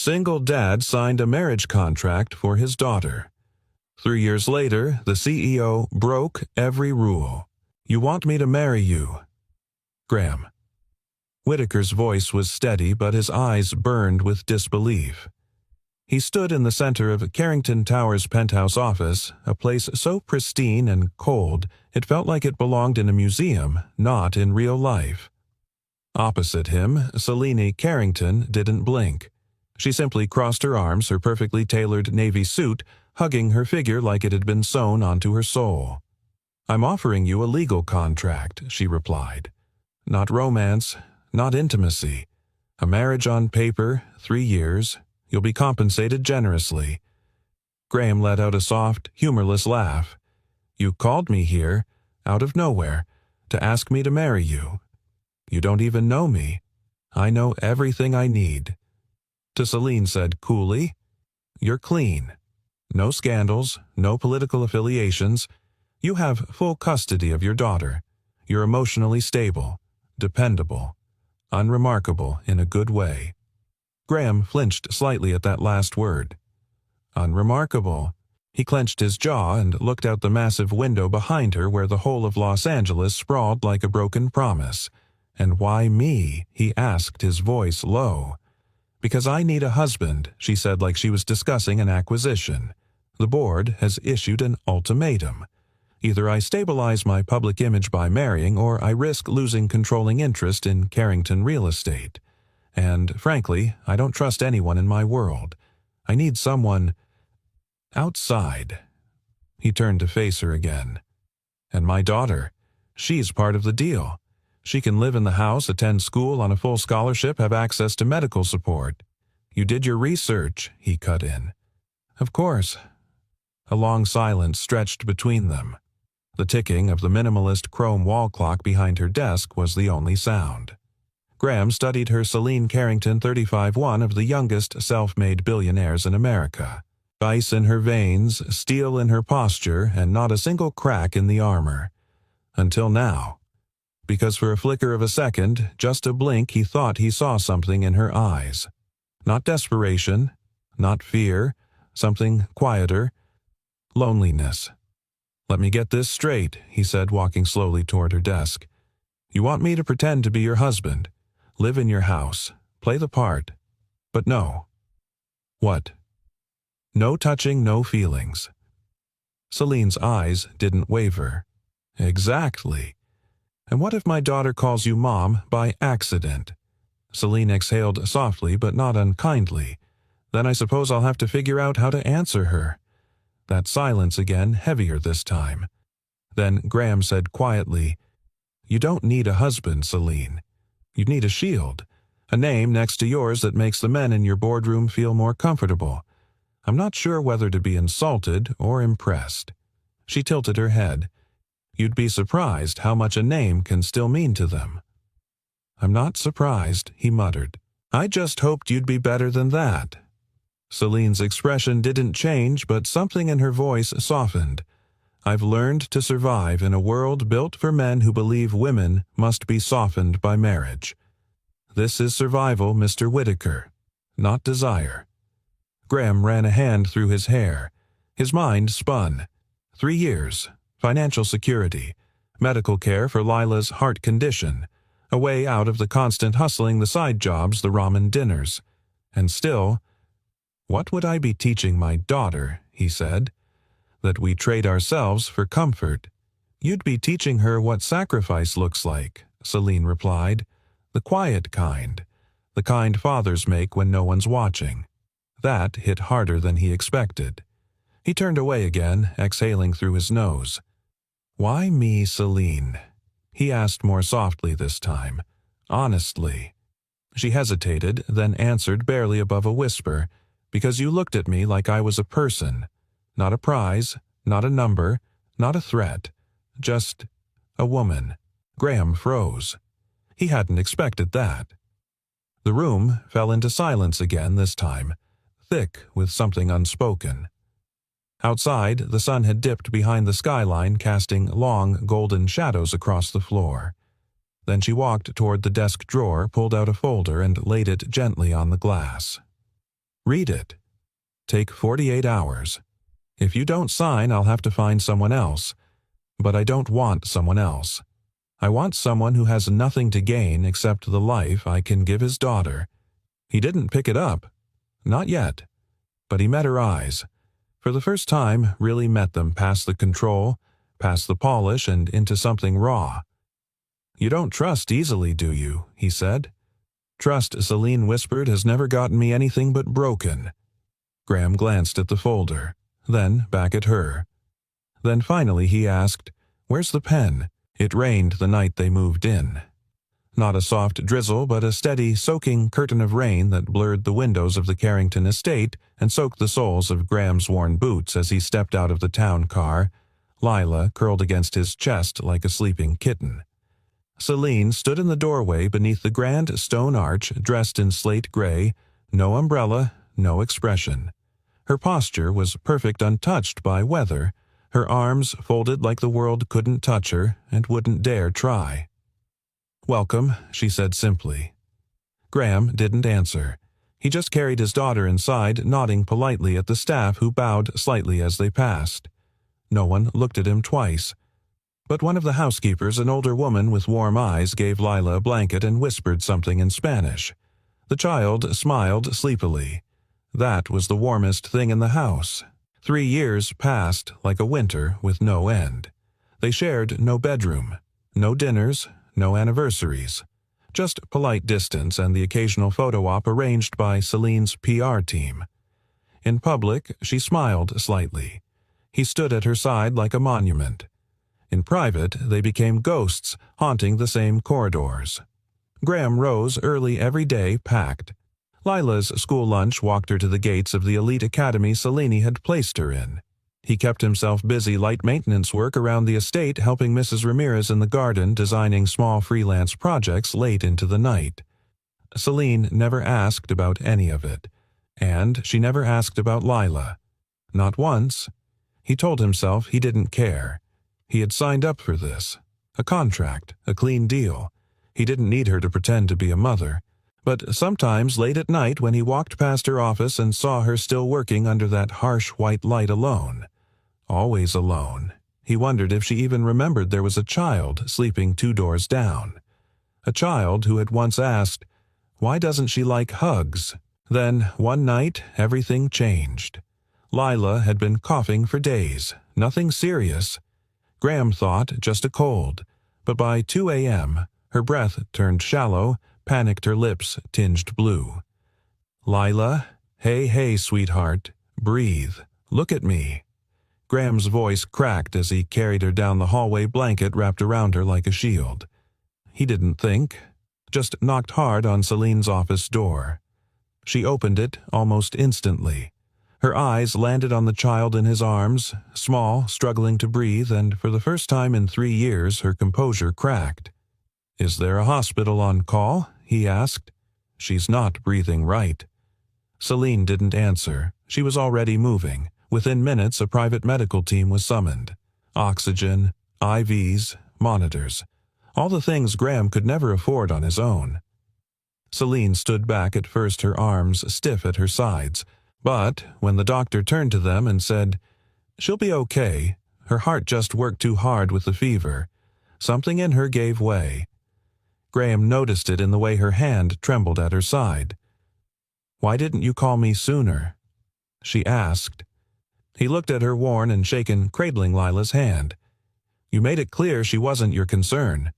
Single dad signed a marriage contract for his daughter. 3 years later, the CEO broke every rule. You want me to marry you? Graham. Whitaker's voice was steady, but his eyes burned with disbelief. He stood in the center of Carrington Tower's penthouse office, a place so pristine and cold it felt like it belonged in a museum, not in real life. Opposite him, Selene Carrington didn't blink. She simply crossed her arms, her perfectly tailored navy suit hugging her figure like it had been sewn onto her soul. I'm offering you a legal contract, she replied. Not romance, not intimacy. A marriage on paper, 3 years. You'll be compensated generously. Graham let out a soft, humorless laugh. You called me here, out of nowhere, to ask me to marry you. You don't even know me. I know everything I need. To Selene said coolly, You're clean. No scandals, no political affiliations. You have full custody of your daughter. You're emotionally stable, dependable, unremarkable in a good way. Graham flinched slightly at that last word. Unremarkable. He clenched his jaw and looked out the massive window behind her where the whole of Los Angeles sprawled like a broken promise. And why me? He asked, his voice low. Because I need a husband, she said like she was discussing an acquisition. The board has issued an ultimatum. Either I stabilize my public image by marrying, or I risk losing controlling interest in Carrington real estate. And, frankly, I don't trust anyone in my world. I need someone outside. He turned to face her again. And my daughter, she's part of the deal. She can live in the house, attend school on a full scholarship, have access to medical support. You did your research, he cut in. Of course. A long silence stretched between them. The ticking of the minimalist chrome wall clock behind her desk was the only sound. Graham studied her. Selene Carrington, 35, one of the youngest self-made billionaires in America. Ice in her veins, steel in her posture, and not a single crack in the armor. Until now. Because for a flicker of a second, just a blink, he thought he saw something in her eyes. Not desperation, not fear, something quieter. Loneliness. Let me get this straight, he said, walking slowly toward her desk. You want me to pretend to be your husband, live in your house, play the part. But no. What? No touching, no feelings. Selene's eyes didn't waver. Exactly. And what if my daughter calls you Mom by accident? Selene exhaled softly but not unkindly. Then I suppose I'll have to figure out how to answer her. That silence again, heavier this time. Then Graham said quietly, You don't need a husband, Selene. You need a shield, a name next to yours that makes the men in your boardroom feel more comfortable. I'm not sure whether to be insulted or impressed. She tilted her head. You'd be surprised how much a name can still mean to them. I'm not surprised, he muttered. I just hoped you'd be better than that. Selene's expression didn't change, but something in her voice softened. I've learned to survive in a world built for men who believe women must be softened by marriage. This is survival, Mr. Whitaker, not desire. Graham ran a hand through his hair. His mind spun. 3 years, financial security, medical care for Lila's heart condition, a way out of the constant hustling, the side jobs, the ramen dinners. And still, what would I be teaching my daughter, he said, that we trade ourselves for comfort? You'd be teaching her what sacrifice looks like, Selene replied, the quiet kind, the kind fathers make when no one's watching. That hit harder than he expected. He turned away again, exhaling through his nose. Why me, Selene? He asked more softly this time, honestly. She hesitated, then answered barely above a whisper, Because you looked at me like I was a person, not a prize, not a number, not a threat, just a woman. Graham froze. He hadn't expected that. The room fell into silence again this time, thick with something unspoken. Outside, the sun had dipped behind the skyline, casting long, golden shadows across the floor. Then she walked toward the desk drawer, pulled out a folder, and laid it gently on the glass. Read it. Take 48 hours. If you don't sign, I'll have to find someone else. But I don't want someone else. I want someone who has nothing to gain except the life I can give his daughter." He didn't pick it up. Not yet. But he met her eyes. For the first time, really met them past the control, past the polish, and into something raw. "You don't trust easily, do you?" he said. "Trust," Celine whispered, "has never gotten me anything but broken." Graham glanced at the folder, then back at her. Then finally he asked, "Where's the pen?" It rained the night they moved in. Not a soft drizzle, but a steady, soaking curtain of rain that blurred the windows of the Carrington estate and soaked the soles of Graham's worn boots as he stepped out of the town car, Lila curled against his chest like a sleeping kitten. Celine stood in the doorway beneath the grand stone arch, dressed in slate gray, no umbrella, no expression. Her posture was perfect, untouched by weather, her arms folded like the world couldn't touch her and wouldn't dare try. "Welcome," she said simply. Graham didn't answer. He just carried his daughter inside, nodding politely at the staff who bowed slightly as they passed. No one looked at him twice. But one of the housekeepers, an older woman with warm eyes, gave Lila a blanket and whispered something in Spanish. The child smiled sleepily. That was the warmest thing in the house. 3 years passed like a winter with no end. They shared no bedroom, no dinners, no anniversaries. Just polite distance and the occasional photo op arranged by Celine's PR team. In public, she smiled slightly. He stood at her side like a monument. In private, they became ghosts, haunting the same corridors. Graham rose early every day, packed. Lila's school lunch walked her to the gates of the elite academy Celine had placed her in. He kept himself busy light maintenance work around the estate, helping Mrs. Ramirez in the garden, designing small freelance projects late into the night. Celine never asked about any of it, and she never asked about Lila. Not once. He told himself he didn't care. He had signed up for this. A contract, a clean deal. He didn't need her to pretend to be a mother. But sometimes late at night when he walked past her office and saw her still working under that harsh white light alone, always alone, he wondered if she even remembered there was a child sleeping 2 doors down. A child who had once asked, "Why doesn't she like hugs?" Then, one night, everything changed. Lila had been coughing for days, nothing serious. Graham thought just a cold, but by 2 a.m., her breath turned shallow, panicked, her lips tinged blue. "Lila, hey, sweetheart, breathe, look at me." Graham's voice cracked as he carried her down the hallway, blanket wrapped around her like a shield. He didn't think, just knocked hard on Celine's office door. She opened it almost instantly. Her eyes landed on the child in his arms, small, struggling to breathe, and for the first time in 3 years her composure cracked. "Is there a hospital on call?" he asked. "She's not breathing right." Celine didn't answer. She was already moving. Within minutes, a private medical team was summoned. Oxygen, IVs, monitors. All the things Graham could never afford on his own. Celine stood back, at first her arms stiff at her sides. But when the doctor turned to them and said, "She'll be okay," her heart just worked too hard with the fever. Something in her gave way. Graham noticed it in the way her hand trembled at her side. "Why didn't you call me sooner?" she asked. He looked at her, worn and shaken, cradling Lila's hand. "You made it clear she wasn't your concern."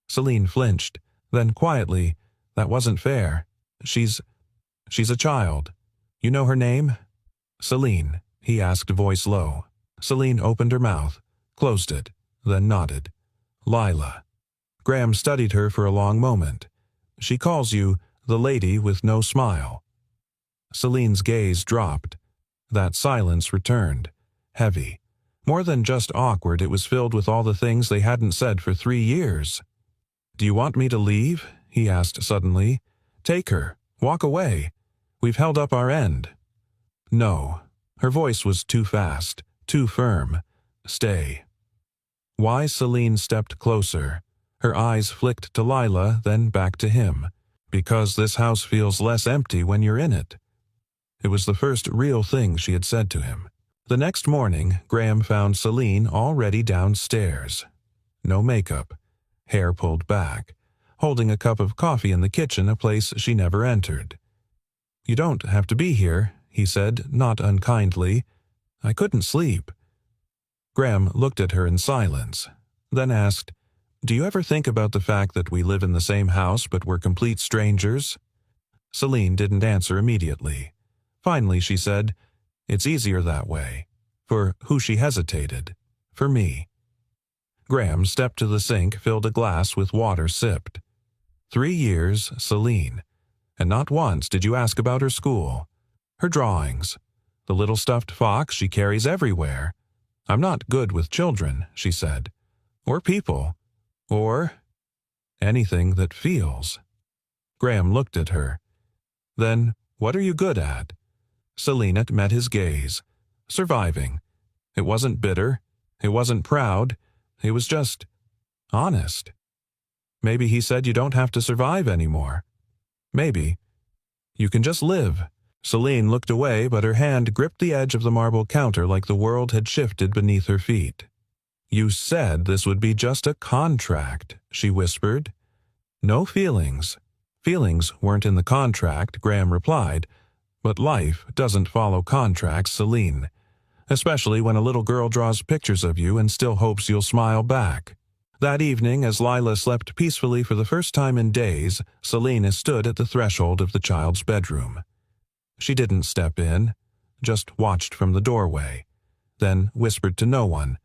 Celine flinched. Then quietly, "That wasn't fair. She's a child. You know her name?" "Celine," he asked, voice low. Celine opened her mouth, closed it, then nodded. "Lila." Graham studied her for a long moment. "She calls you the lady with no smile." Celine's gaze dropped. That silence returned, heavy. More than just awkward, it was filled with all the things they hadn't said for 3 years. "Do you want me to leave?" he asked suddenly. "Take her. Walk away. We've held up our end." "No." Her voice was too fast, too firm. "Stay." Why? Celine stepped closer. Her eyes flicked to Lila, then back to him. "Because this house feels less empty when you're in it." It was the first real thing she had said to him. The next morning, Graham found Celine already downstairs. No makeup, hair pulled back, holding a cup of coffee in the kitchen, a place she never entered. "You don't have to be here," he said, not unkindly. "I couldn't sleep." Graham looked at her in silence, then asked, "Do you ever think about the fact that we live in the same house but we're complete strangers?" Celine didn't answer immediately. Finally she said, "It's easier that way." For who she hesitated. For me. Graham stepped to the sink, filled a glass with water sipped. 3 years, Celine. And not once did you ask about her school. Her drawings. The little stuffed fox she carries everywhere. "I'm not good with children," she said. Or people. Or anything that feels. Graham looked at her. "Then, what are you good at?" Celine met his gaze. Surviving. It wasn't bitter. It wasn't proud. It was just honest. Maybe he said you don't have to survive anymore. Maybe. You can just live. Celine looked away, but her hand gripped the edge of the marble counter like the world had shifted beneath her feet. "You said this would be just a contract," she whispered. "No feelings." "Feelings weren't in the contract," Graham replied. "But life doesn't follow contracts, Celine. Especially when a little girl draws pictures of you and still hopes you'll smile back." That evening, as Lila slept peacefully for the first time in days, Celine stood at the threshold of the child's bedroom. She didn't step in, just watched from the doorway, then whispered to no one,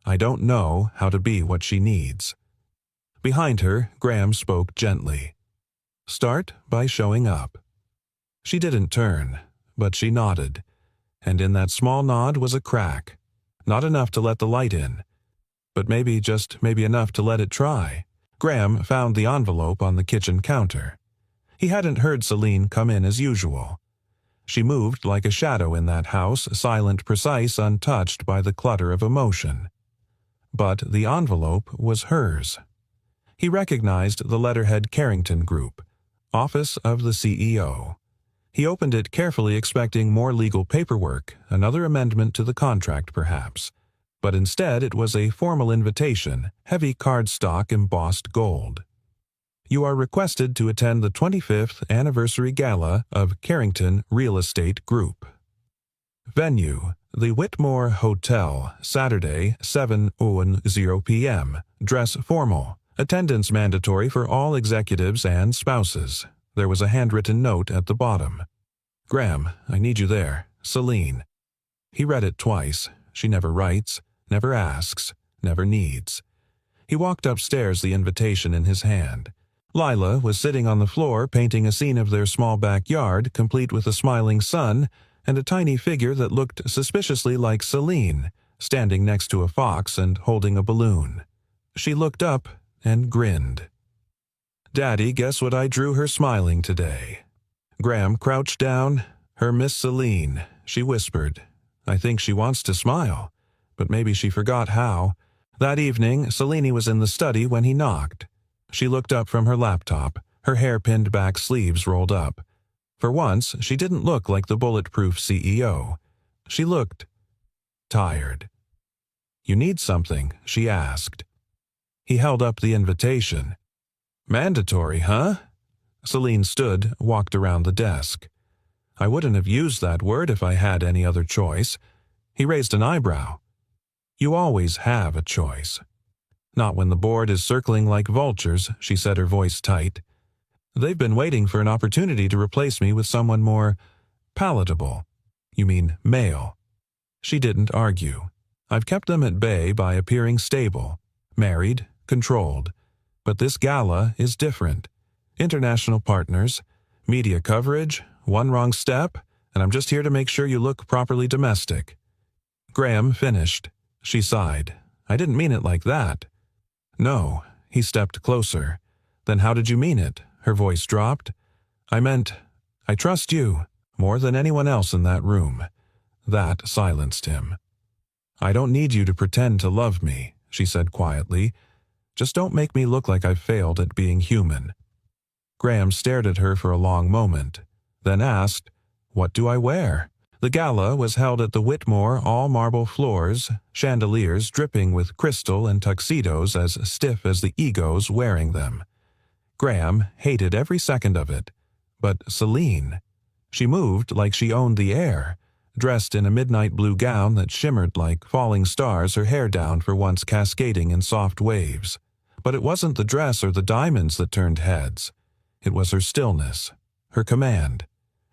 "I don't know how to be what she needs." Behind her, Graham spoke gently. "Start by showing up." She didn't turn, but she nodded. And in that small nod was a crack. Not enough to let the light in, but maybe, just maybe enough to let it try. Graham found the envelope on the kitchen counter. He hadn't heard Celine come in as usual. She moved like a shadow in that house, silent, precise, untouched by the clutter of emotion. But the envelope was hers. He recognized the letterhead Carrington Group, Office of the CEO. He opened it carefully, expecting more legal paperwork, another amendment to the contract perhaps. But instead it was a formal invitation, heavy cardstock embossed gold. "You are requested to attend the 25th anniversary gala of Carrington Real Estate Group. Venue, the Whitmore Hotel, Saturday, 7:00 p.m. Dress formal. Attendance mandatory for all executives and spouses." There was a handwritten note at the bottom. "Graham, I need you there. Celine." He read it twice. She never writes, never asks, never needs. He walked upstairs, the invitation in his hand. Lila was sitting on the floor painting a scene of their small backyard, complete with a smiling sun and a tiny figure that looked suspiciously like Celine, standing next to a fox and holding a balloon. She looked up and grinned. "Daddy, guess what I drew her smiling today?" Graham crouched down. "Her Miss Celine," she whispered. "I think she wants to smile, but maybe she forgot how." That evening, Celine was in the study when he knocked. She looked up from her laptop, her hair pinned back, sleeves rolled up. For once, she didn't look like the bulletproof CEO. She looked tired. "You need something?" she asked. He held up the invitation. "Mandatory, huh?" Celine stood, walked around the desk. "I wouldn't have used that word if I had any other choice." He raised an eyebrow. "You always have a choice." "Not when the board is circling like vultures," she said, her voice tight. "They've been waiting for an opportunity to replace me with someone more palatable." "You mean male?" She didn't argue. "I've kept them at bay by appearing stable, married, controlled. But this gala is different. International partners, media coverage, one wrong step, and I'm just here to make sure you look properly domestic." Graham finished. She sighed. "I didn't mean it like that." "No." He stepped closer. "Then how did you mean it?" Her voice dropped. "I meant, I trust you, more than anyone else in that room." That silenced him. "I don't need you to pretend to love me," she said quietly. "Just don't make me look like I've failed at being human." Graham stared at her for a long moment, then asked, What do I wear? The gala was held at the Whitmore all-marble floors, chandeliers dripping with crystal and tuxedos as stiff as the egos wearing them. Graham hated every second of it. But Celine, she moved like she owned the air, dressed in a midnight blue gown that shimmered like falling stars, her hair down for once cascading in soft waves. But it wasn't the dress or the diamonds that turned heads. It was her stillness, her command.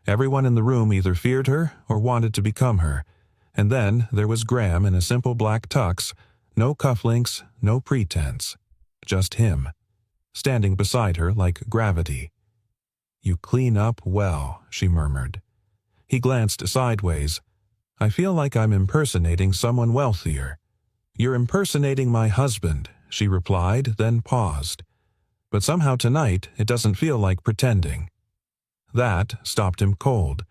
Everyone in the room either feared her or wanted to become her. And then there was Graham in a simple black tux, no cufflinks, no pretense. Just him, standing beside her like gravity. "You clean up well," she murmured. He glanced sideways. "I feel like I'm impersonating someone wealthier." "You're impersonating my husband," she replied, then paused. "But somehow tonight it doesn't feel like pretending." That stopped him cold.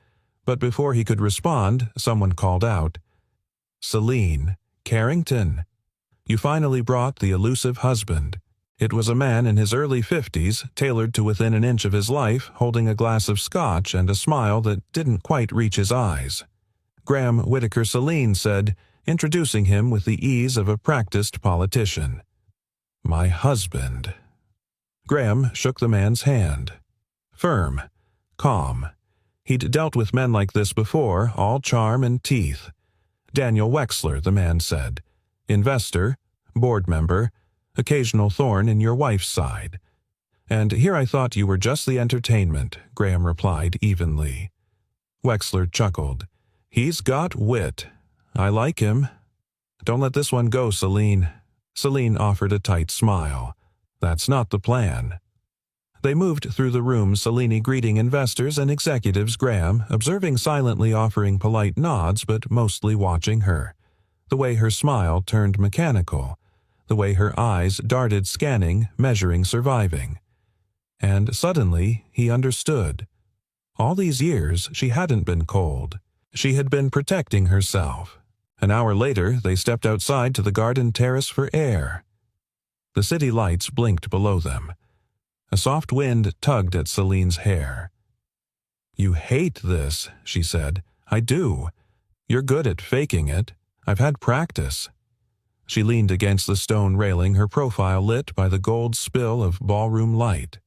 But before he could respond, someone called out, "Celine, Carrington, you finally brought the elusive husband." It was a man in his early 50s, tailored to within an inch of his life, holding a glass of scotch and a smile that didn't quite reach his eyes. Graham Whitaker Celine said, introducing him with the ease of a practiced politician. "My husband." Graham shook the man's hand. Firm, calm. He'd dealt with men like this before, all charm and teeth. "Daniel Wexler," the man said. "Investor, board member, occasional thorn in your wife's side." "And here I thought you were just the entertainment," Graham replied evenly. Wexler chuckled. "He's got wit. I like him." "Don't let this one go, Celine." Celine offered a tight smile. "That's not the plan." They moved through the room, Celine greeting investors and executives, Graham observing silently, offering polite nods, but mostly watching her. The way her smile turned mechanical. The way her eyes darted, scanning, measuring, surviving. And suddenly he understood. All these years she hadn't been cold. She had been protecting herself. An hour later they stepped outside to the garden terrace for air. The city lights blinked below them. A soft wind tugged at Celine's hair. "You hate this," she said. "I do. You're good at faking it. I've had practice." She leaned against the stone railing, her profile lit by the gold spill of ballroom light.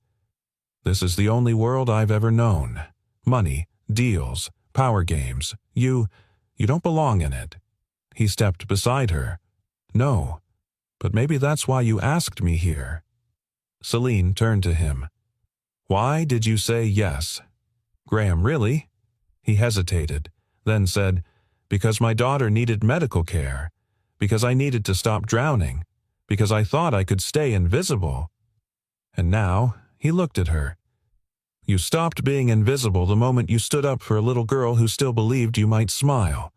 "This is the only world I've ever known. Money, deals, power games. You don't belong in it." He stepped beside her. "No, but maybe that's why you asked me here." Celine turned to him. "Why did you say yes?" "Graham, really?" He hesitated, then said, "Because my daughter needed medical care. Because I needed to stop drowning. Because I thought I could stay invisible." And now he looked at her. "You stopped being invisible the moment you stood up for a little girl who still believed you might smile."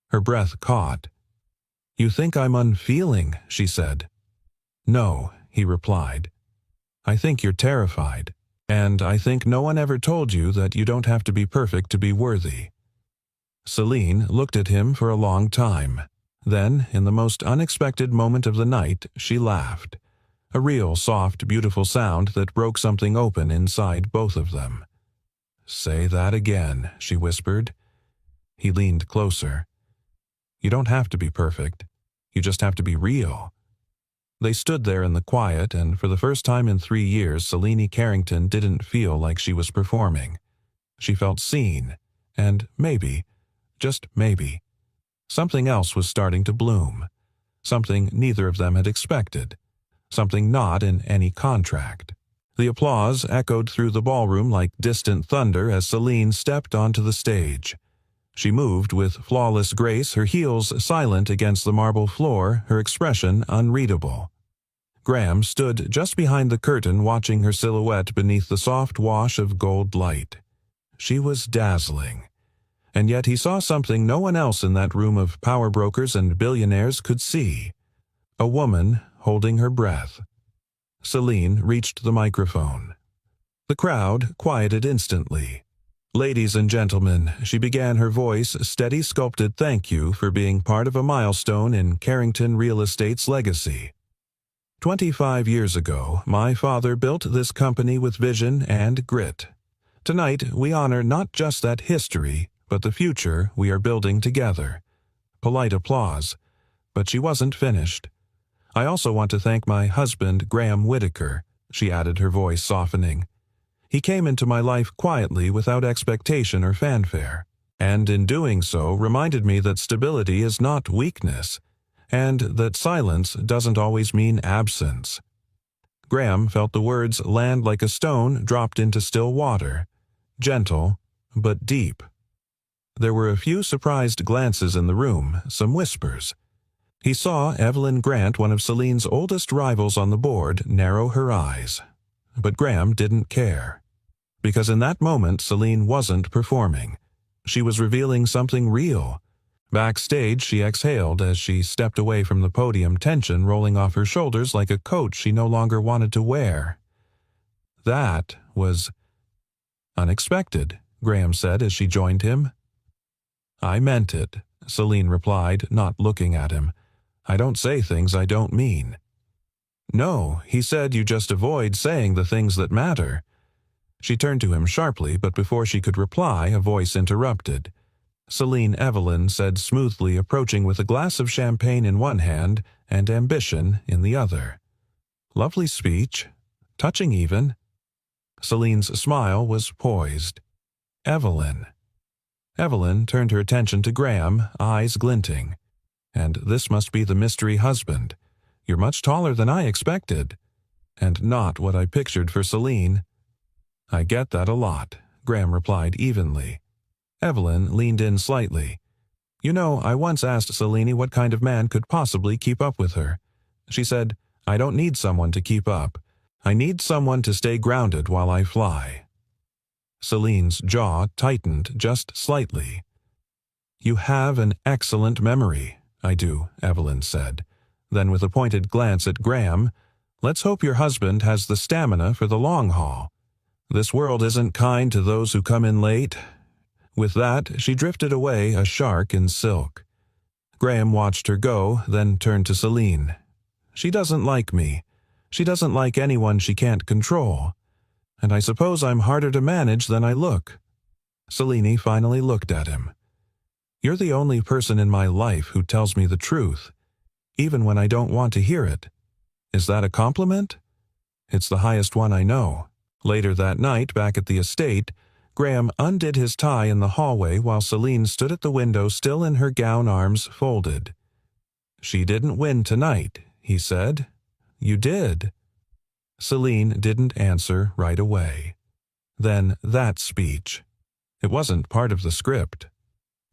Her breath caught. "You think I'm unfeeling," she said. "No," he replied. "I think you're terrified. And I think no one ever told you that you don't have to be perfect to be worthy." Celine looked at him for a long time. Then, in the most unexpected moment of the night, she laughed. A real, soft, beautiful sound that broke something open inside both of them. "Say that again," she whispered. He leaned closer. "You don't have to be perfect. You just have to be real." They stood there in the quiet, and for the first time in 3 years, Celine Carrington didn't feel like she was performing. She felt seen, and maybe, just maybe, something else was starting to bloom. Something neither of them had expected. Something not in any contract. The applause echoed through the ballroom like distant thunder as Celine stepped onto the stage. She moved with flawless grace, her heels silent against the marble floor, her expression unreadable. Graham stood just behind the curtain, watching her silhouette beneath the soft wash of gold light. She was dazzling. And yet he saw something no one else in that room of power brokers and billionaires could see. A woman holding her breath. Celine reached the microphone. The crowd quieted instantly. "Ladies and gentlemen," she began, her voice steady, sculpted. "Thank you for being part of a milestone in Carrington Real Estate's legacy. 25 years ago, my father built this company with vision and grit. Tonight, we honor not just that history, but the future we are building together. Polite applause, but she wasn't finished. I also want to thank my husband, Graham Whitaker, she added, her voice softening. He came into my life quietly without expectation or fanfare, and in doing so reminded me that stability is not weakness, and that silence doesn't always mean absence. Graham felt the words land like a stone dropped into still water, gentle but deep. There were a few surprised glances in the room, some whispers. He saw Evelyn Grant, one of Celine's oldest rivals on the board, narrow her eyes. But Graham didn't care. Because in that moment, Celine wasn't performing. She was revealing something real. Backstage, she exhaled as she stepped away from the podium, tension rolling off her shoulders like a coat she no longer wanted to wear. That was unexpected, Graham said as she joined him. I meant it, Celine replied, not looking at him. I don't say things I don't mean. No, he said, you just avoid saying the things that matter. She turned to him sharply, but before she could reply, a voice interrupted. Celine Evelyn said smoothly, approaching with a glass of champagne in one hand and ambition in the other. Lovely speech. Touching even. Celine's smile was poised. Evelyn. Evelyn turned her attention to Graham, eyes glinting. And this must be the mystery husband. You're much taller than I expected. And not what I pictured for Celine. I get that a lot, Graham replied evenly. Evelyn leaned in slightly. You know, I once asked Celine what kind of man could possibly keep up with her. She said, I don't need someone to keep up. I need someone to stay grounded while I fly. Celine's jaw tightened just slightly. You have an excellent memory. I do, Evelyn said. Then with a pointed glance at Graham, let's hope your husband has the stamina for the long haul. This world isn't kind to those who come in late. With that, she drifted away, a shark in silk. Graham watched her go, then turned to Celine. She doesn't like me. She doesn't like anyone she can't control. And I suppose I'm harder to manage than I look. Celine finally looked at him. You're the only person in my life who tells me the truth, even when I don't want to hear it. Is that a compliment? It's the highest one I know. Later that night, back at the estate, Graham undid his tie in the hallway while Celine stood at the window, still in her gown, arms folded. She didn't win tonight, he said. You did. Celine didn't answer right away. Then that speech. It wasn't part of the script.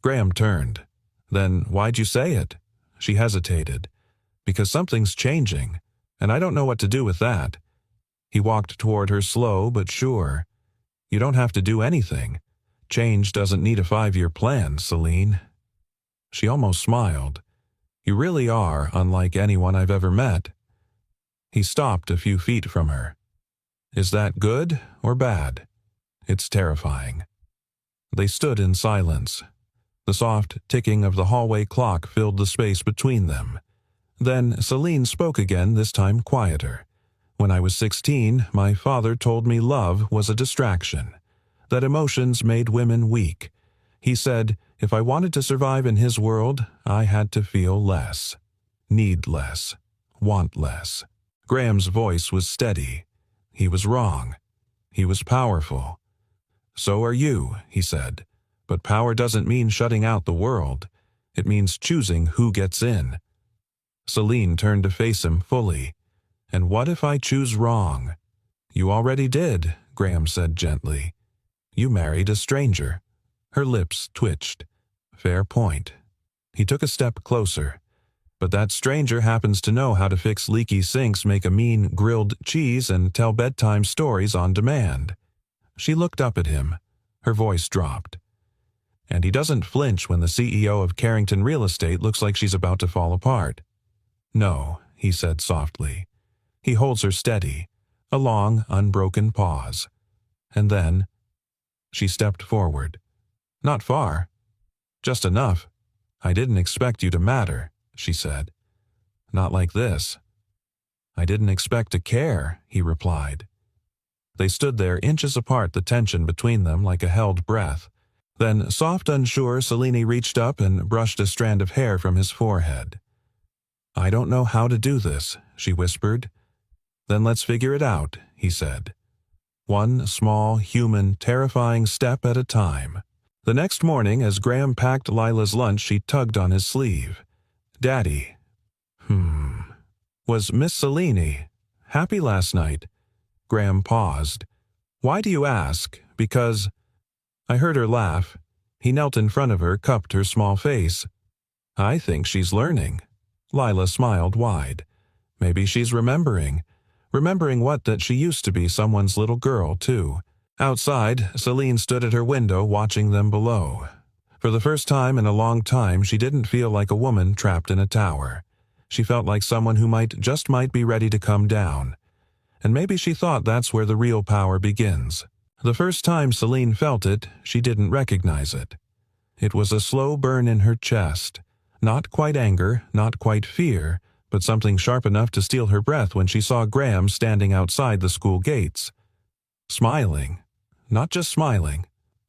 Graham turned. Then why'd you say it? She hesitated. Because something's changing, and I don't know what to do with that. He walked toward her, slow but sure. You don't have to do anything. Change doesn't need a 5-year plan, Celine. She almost smiled. You really are unlike anyone I've ever met. He stopped a few feet from her. Is that good or bad? It's terrifying. They stood in silence. The soft ticking of the hallway clock filled the space between them. Then Celine spoke again, this time quieter. When I was 16, my father told me love was a distraction, that emotions made women weak. He said if I wanted to survive in his world, I had to feel less, need less, want less. Graham's voice was steady. He was wrong. He was powerful. So are you, he said. But power doesn't mean shutting out the world. It means choosing who gets in. Celine turned to face him fully. And what if I choose wrong? You already did, Graham said gently. You married a stranger. Her lips twitched. Fair point. He took a step closer. But that stranger happens to know how to fix leaky sinks, make a mean grilled cheese, and tell bedtime stories on demand. She looked up at him. Her voice dropped. And he doesn't flinch when the CEO of Carrington Real Estate looks like she's about to fall apart. No, he said softly. He holds her steady, a long, unbroken pause. And then, she stepped forward. Not far. Just enough. I didn't expect you to matter, she said. Not like this. I didn't expect to care, he replied. They stood there inches apart, the tension between them like a held breath. Then, soft, unsure, Selene reached up and brushed a strand of hair from his forehead. "I don't know how to do this," she whispered. "Then let's figure it out," he said. One small, human, terrifying step at a time. The next morning, as Graham packed Lila's lunch, she tugged on his sleeve. "Daddy." "Was Miss Selene happy last night?" Graham paused. "Why do you ask?" "Because—" I heard her laugh. He knelt in front of her, cupped her small face. "I think she's learning." Lila smiled wide. "Maybe she's remembering. Remembering what? That she used to be someone's little girl, too." Outside, Selene stood at her window watching them below. For the first time in a long time, she didn't feel like a woman trapped in a tower. She felt like someone who might be ready to come down. And maybe she thought that's where the real power begins. The first time Selene felt it, she didn't recognize it. It was a slow burn in her chest. Not quite anger, not quite fear, but something sharp enough to steal her breath when she saw Graham standing outside the school gates. Smiling. Not just smiling.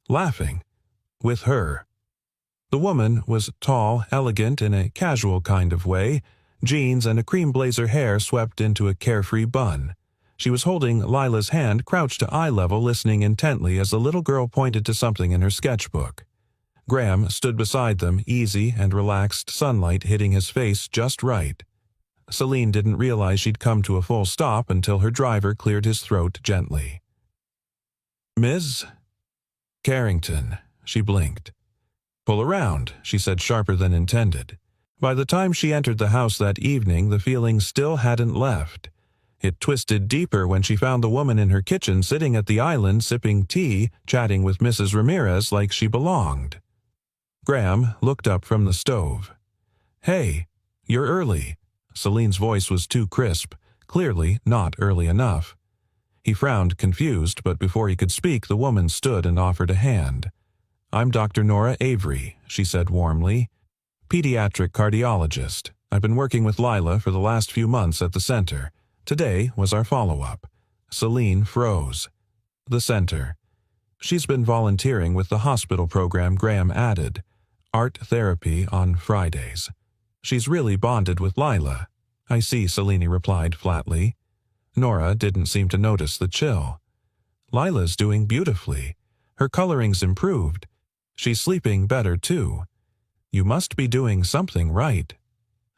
Laughing. With her. The woman was tall, elegant in a casual kind of way, jeans and a cream blazer hair swept into a carefree bun. She was holding Lila's hand, crouched to eye level, listening intently as the little girl pointed to something in her sketchbook. Graham stood beside them, easy and relaxed, sunlight hitting his face just right. Selene didn't realize she'd come to a full stop until her driver cleared his throat gently. "Ms. Carrington," she blinked. "Pull around," she said, sharper than intended. By the time she entered the house that evening, the feeling still hadn't left. It twisted deeper when she found the woman in her kitchen sitting at the island sipping tea, chatting with Mrs. Ramirez like she belonged. Graham looked up from the stove. "Hey, you're early." Selene's voice was too crisp, clearly not early enough. He frowned, confused, but before he could speak, the woman stood and offered a hand. "I'm Dr. Nora Avery," she said warmly. "Pediatric cardiologist. I've been working with Lila for the last few months at the center. Today was our follow-up." Selene froze. The center. She's been volunteering with the hospital program, Graham added. Art therapy on Fridays. She's really bonded with Lila. "I see," Selene replied flatly. Nora didn't seem to notice the chill. "Lila's doing beautifully. Her coloring's improved. She's sleeping better, too. You must be doing something right."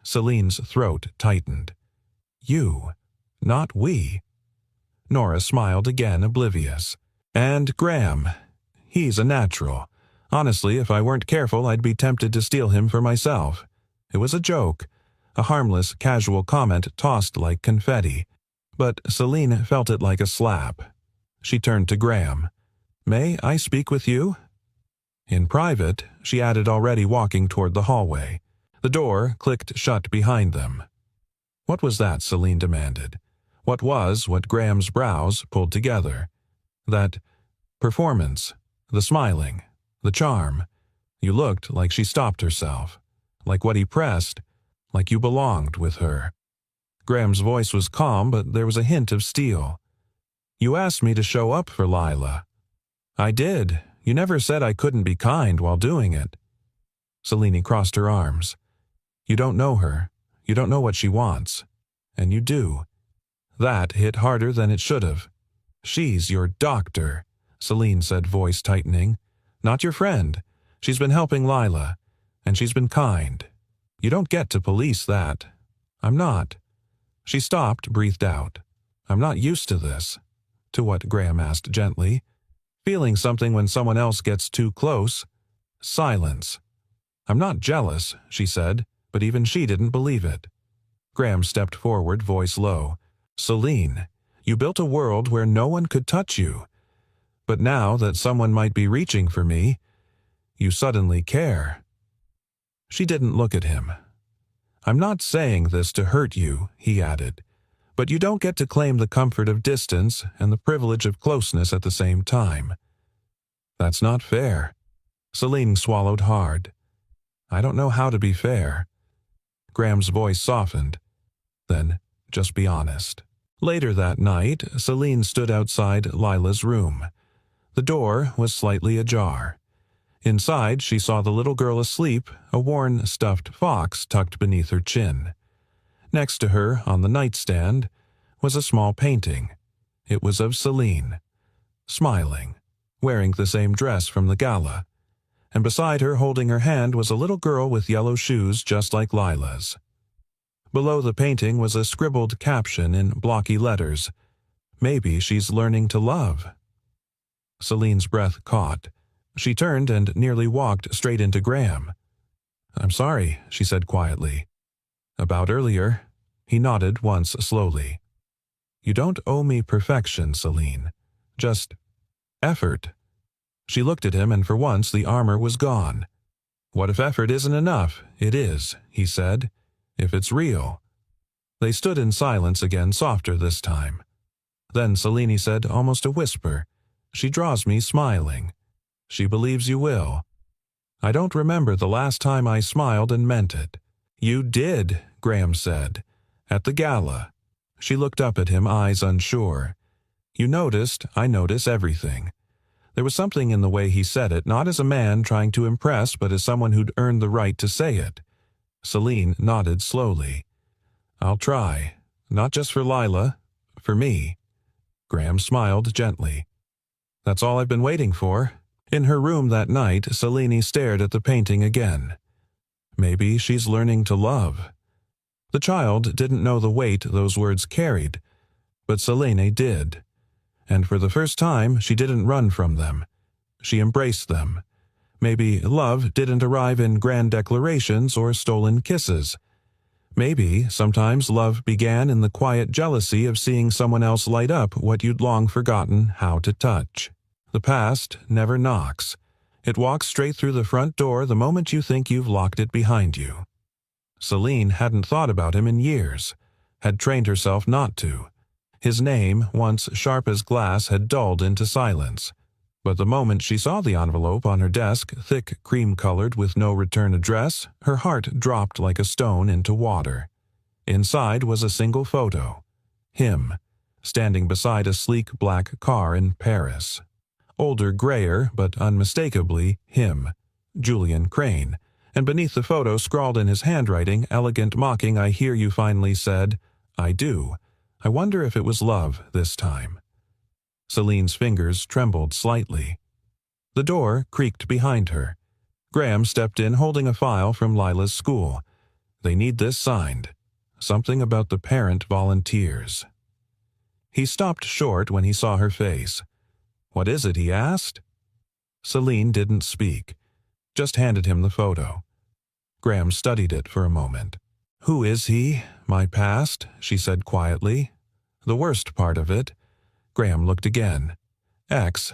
Selene's throat tightened. "You, not we." Nora smiled again, oblivious. "And Graham. He's a natural. Honestly, if I weren't careful, I'd be tempted to steal him for myself. It was a joke, a harmless, casual comment tossed like confetti. But Selene felt it like a slap. She turned to Graham. "May I speak with you?" "In private," she added, already walking toward the hallway. The door clicked shut behind them. "What was that?" Selene demanded. What Graham's brows pulled together? That performance, the smiling, the charm. You looked like she stopped herself. Like what he pressed, like you belonged with her. Graham's voice was calm, but there was a hint of steel. "You asked me to show up for Lila." "I did. You never said I couldn't be kind while doing it." Selene crossed her arms. "You don't know her. You don't know what she wants. And you do." That hit harder than it should have. "She's your doctor," Selene said, voice tightening. "Not your friend. She's been helping Lila. And she's been kind. You don't get to police that." "I'm not." She stopped, breathed out. "I'm not used to this." To what? Graham asked gently. "Feeling something when someone else gets too close." Silence. "I'm not jealous," she said, but even she didn't believe it. Graham stepped forward, voice low. "Selene, you built a world where no one could touch you. But now that someone might be reaching for me, you suddenly care." She didn't look at him. "I'm not saying this to hurt you," he added, "but you don't get to claim the comfort of distance and the privilege of closeness at the same time." "That's not fair." Selene swallowed hard. "I don't know how to be fair." Graham's voice softened. "Then just be honest." Later that night, Celine stood outside Lila's room. The door was slightly ajar. Inside, she saw the little girl asleep, a worn stuffed fox tucked beneath her chin. Next to her, on the nightstand, was a small painting. It was of Celine, smiling, wearing the same dress from the gala, and beside her, holding her hand, was a little girl with yellow shoes just like Lila's. Below the painting was a scribbled caption in blocky letters. "Maybe she's learning to love." Celine's breath caught. She turned and nearly walked straight into Graham. "I'm sorry," she said quietly. "About earlier?" He nodded once slowly. "You don't owe me perfection, Celine. Just effort." She looked at him, and for once the armor was gone. "What if effort isn't enough?" "It is," he said. "If it's real." They stood in silence again, softer this time. Then Celine said, almost a whisper, "She draws me smiling. She believes you will." "I don't remember the last time I smiled and meant it." "You did," Graham said. "At the gala." She looked up at him, eyes unsure. "You noticed, I notice everything." There was something in the way he said it, not as a man trying to impress, but as someone who'd earned the right to say it. Celine nodded slowly. "I'll try. Not just for Lila. For me." Graham smiled gently. "That's all I've been waiting for." In her room that night, Celine stared at the painting again. Maybe she's learning to love. The child didn't know the weight those words carried, but Celine did. And for the first time, she didn't run from them. She embraced them. Maybe love didn't arrive in grand declarations or stolen kisses. Maybe sometimes love began in the quiet jealousy of seeing someone else light up what you'd long forgotten how to touch. The past never knocks. It walks straight through the front door the moment you think you've locked it behind you. Celine hadn't thought about him in years, had trained herself not to. His name, once sharp as glass, had dulled into silence. But the moment she saw the envelope on her desk, thick cream-colored with no return address, her heart dropped like a stone into water. Inside was a single photo. Him, standing beside a sleek black car in Paris. Older, grayer, but unmistakably him, Julian Crane, and beneath the photo, scrawled in his handwriting, elegant mocking, "I hear you finally said, 'I do.' I wonder if it was love this time." Celine's fingers trembled slightly. The door creaked behind her. Graham stepped in holding a file from Lila's school. "They need this signed. Something about the parent volunteers." He stopped short when he saw her face. "What is it?" he asked. Celine didn't speak, just handed him the photo. Graham studied it for a moment. "Who is he? My past," she said quietly. "The worst part of it." Graham looked again. "Ex."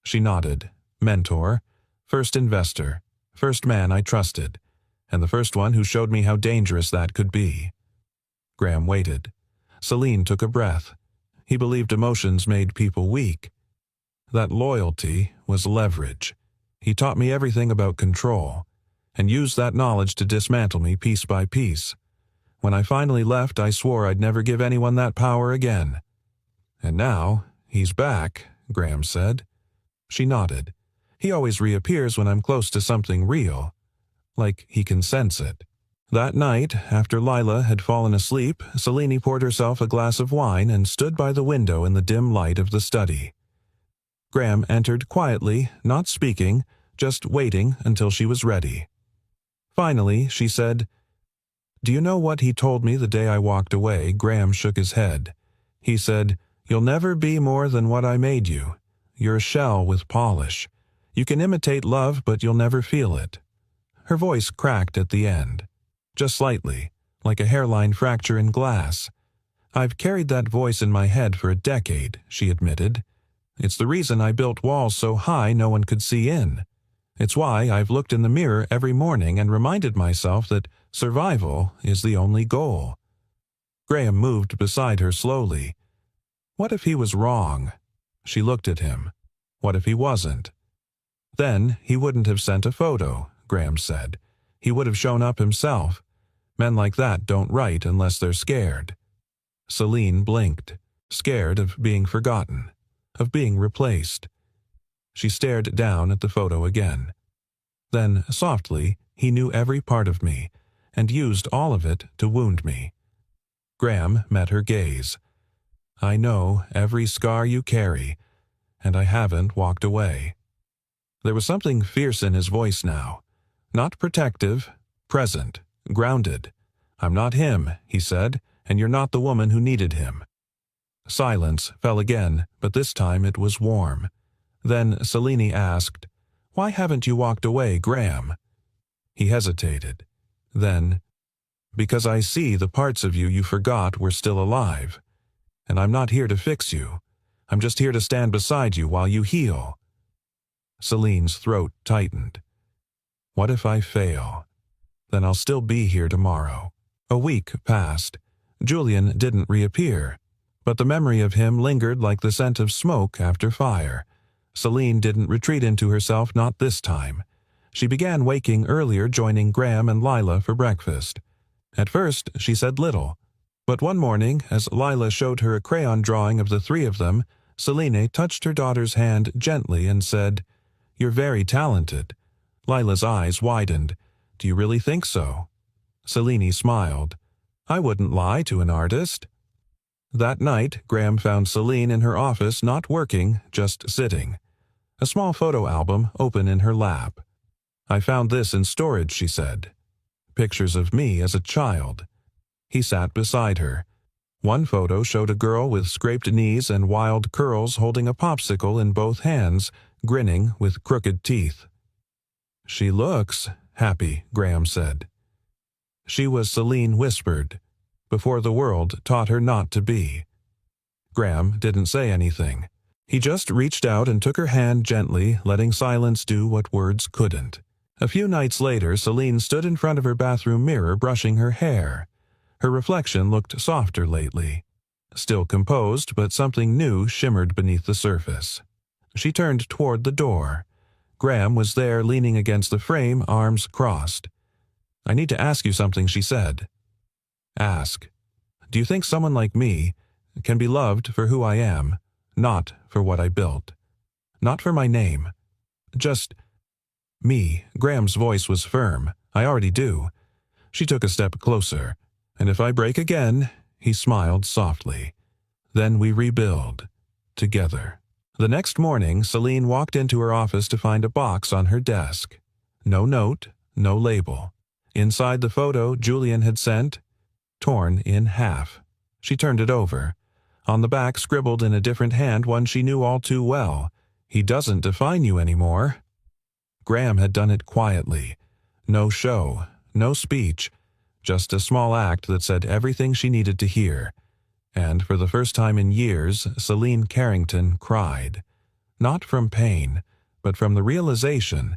She nodded. "Mentor. First investor. First man I trusted. And the first one who showed me how dangerous that could be." Graham waited. Celine took a breath. He believed emotions made people weak. That loyalty was leverage. He taught me everything about control, and used that knowledge to dismantle me piece by piece. When I finally left, I swore I'd never give anyone that power again. "And now, he's back," Graham said. She nodded. "He always reappears when I'm close to something real. Like he can sense it." That night, after Lila had fallen asleep, Celine poured herself a glass of wine and stood by the window in the dim light of the study. Graham entered quietly, not speaking, just waiting until she was ready. Finally, she said, "Do you know what he told me the day I walked away?" Graham shook his head. He said, "You'll never be more than what I made you. You're a shell with polish. You can imitate love, but you'll never feel it." Her voice cracked at the end, just slightly, like a hairline fracture in glass. "I've carried that voice in my head for a decade," she admitted. "It's the reason I built walls so high no one could see in. It's why I've looked in the mirror every morning and reminded myself that survival is the only goal." Graham moved beside her slowly. What if he was wrong? She looked at him. What if he wasn't? Then he wouldn't have sent a photo, Graham said. He would have shown up himself. Men like that don't write unless they're scared. Celine blinked, scared of being forgotten, of being replaced. She stared down at the photo again. Then, softly, he knew every part of me, and used all of it to wound me. Graham met her gaze. I know every scar you carry, and I haven't walked away. There was something fierce in his voice now. Not protective, present, grounded. I'm not him, he said, and you're not the woman who needed him. Silence fell again, but this time it was warm. Then Celine asked, Why haven't you walked away, Graham? He hesitated. Then, Because I see the parts of you you forgot were still alive. And I'm not here to fix you. I'm just here to stand beside you while you heal. Celine's throat tightened. What if I fail? Then I'll still be here tomorrow. A week passed. Julian didn't reappear, but the memory of him lingered like the scent of smoke after fire. Celine didn't retreat into herself, not this time. She began waking earlier, joining Graham and Lila for breakfast. At first, she said little, but one morning, as Lila showed her a crayon drawing of the three of them, Celine touched her daughter's hand gently and said, You're very talented. Lila's eyes widened. Do you really think so? Celine smiled. I wouldn't lie to an artist. That night, Graham found Celine in her office, not working, just sitting. A small photo album open in her lap. I found this in storage, she said. Pictures of me as a child. He sat beside her. One photo showed a girl with scraped knees and wild curls holding a popsicle in both hands, grinning with crooked teeth. She looks happy, Graham said. She was, Celine whispered, before the world taught her not to be. Graham didn't say anything. He just reached out and took her hand gently, letting silence do what words couldn't. A few nights later, Celine stood in front of her bathroom mirror brushing her hair. Her reflection looked softer lately. Still composed, but something new shimmered beneath the surface. She turned toward the door. Graham was there leaning against the frame, arms crossed. I need to ask you something, she said. Ask. Do you think someone like me can be loved for who I am, not for what I built? Not for my name. Just me. Graham's voice was firm. I already do. She took a step closer. And if I break again, he smiled softly. Then we rebuild. Together. The next morning, Celine walked into her office to find a box on her desk. No note, no label. Inside the photo Julian had sent, torn in half. She turned it over. On the back, scribbled in a different hand, one she knew all too well. He doesn't define you anymore. Graham had done it quietly. No show, no speech, just a small act that said everything she needed to hear. And for the first time in years, Celine Carrington cried. Not from pain, but from the realization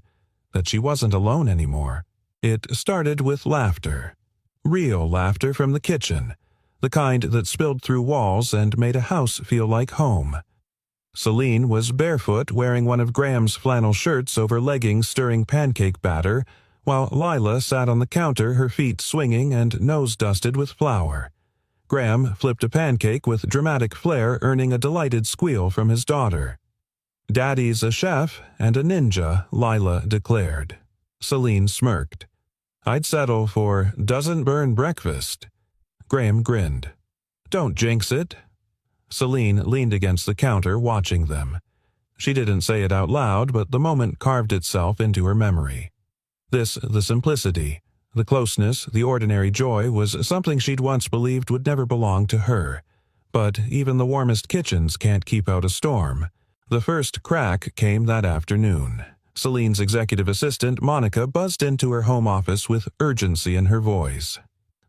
that she wasn't alone anymore. It started with laughter. Real laughter from the kitchen, the kind that spilled through walls and made a house feel like home. Celine was barefoot, wearing one of Graham's flannel shirts over leggings, stirring pancake batter, while Lila sat on the counter, her feet swinging and nose dusted with flour. Graham flipped a pancake with dramatic flair, earning a delighted squeal from his daughter. Daddy's a chef and a ninja, Lila declared. Celine smirked. I'd settle for doesn't burn breakfast. Graham grinned. Don't jinx it. Celine leaned against the counter, watching them. She didn't say it out loud, but the moment carved itself into her memory. The simplicity, the closeness, the ordinary joy was something she'd once believed would never belong to her. But even the warmest kitchens can't keep out a storm. The first crack came that afternoon. Celine's executive assistant, Monica, buzzed into her home office with urgency in her voice.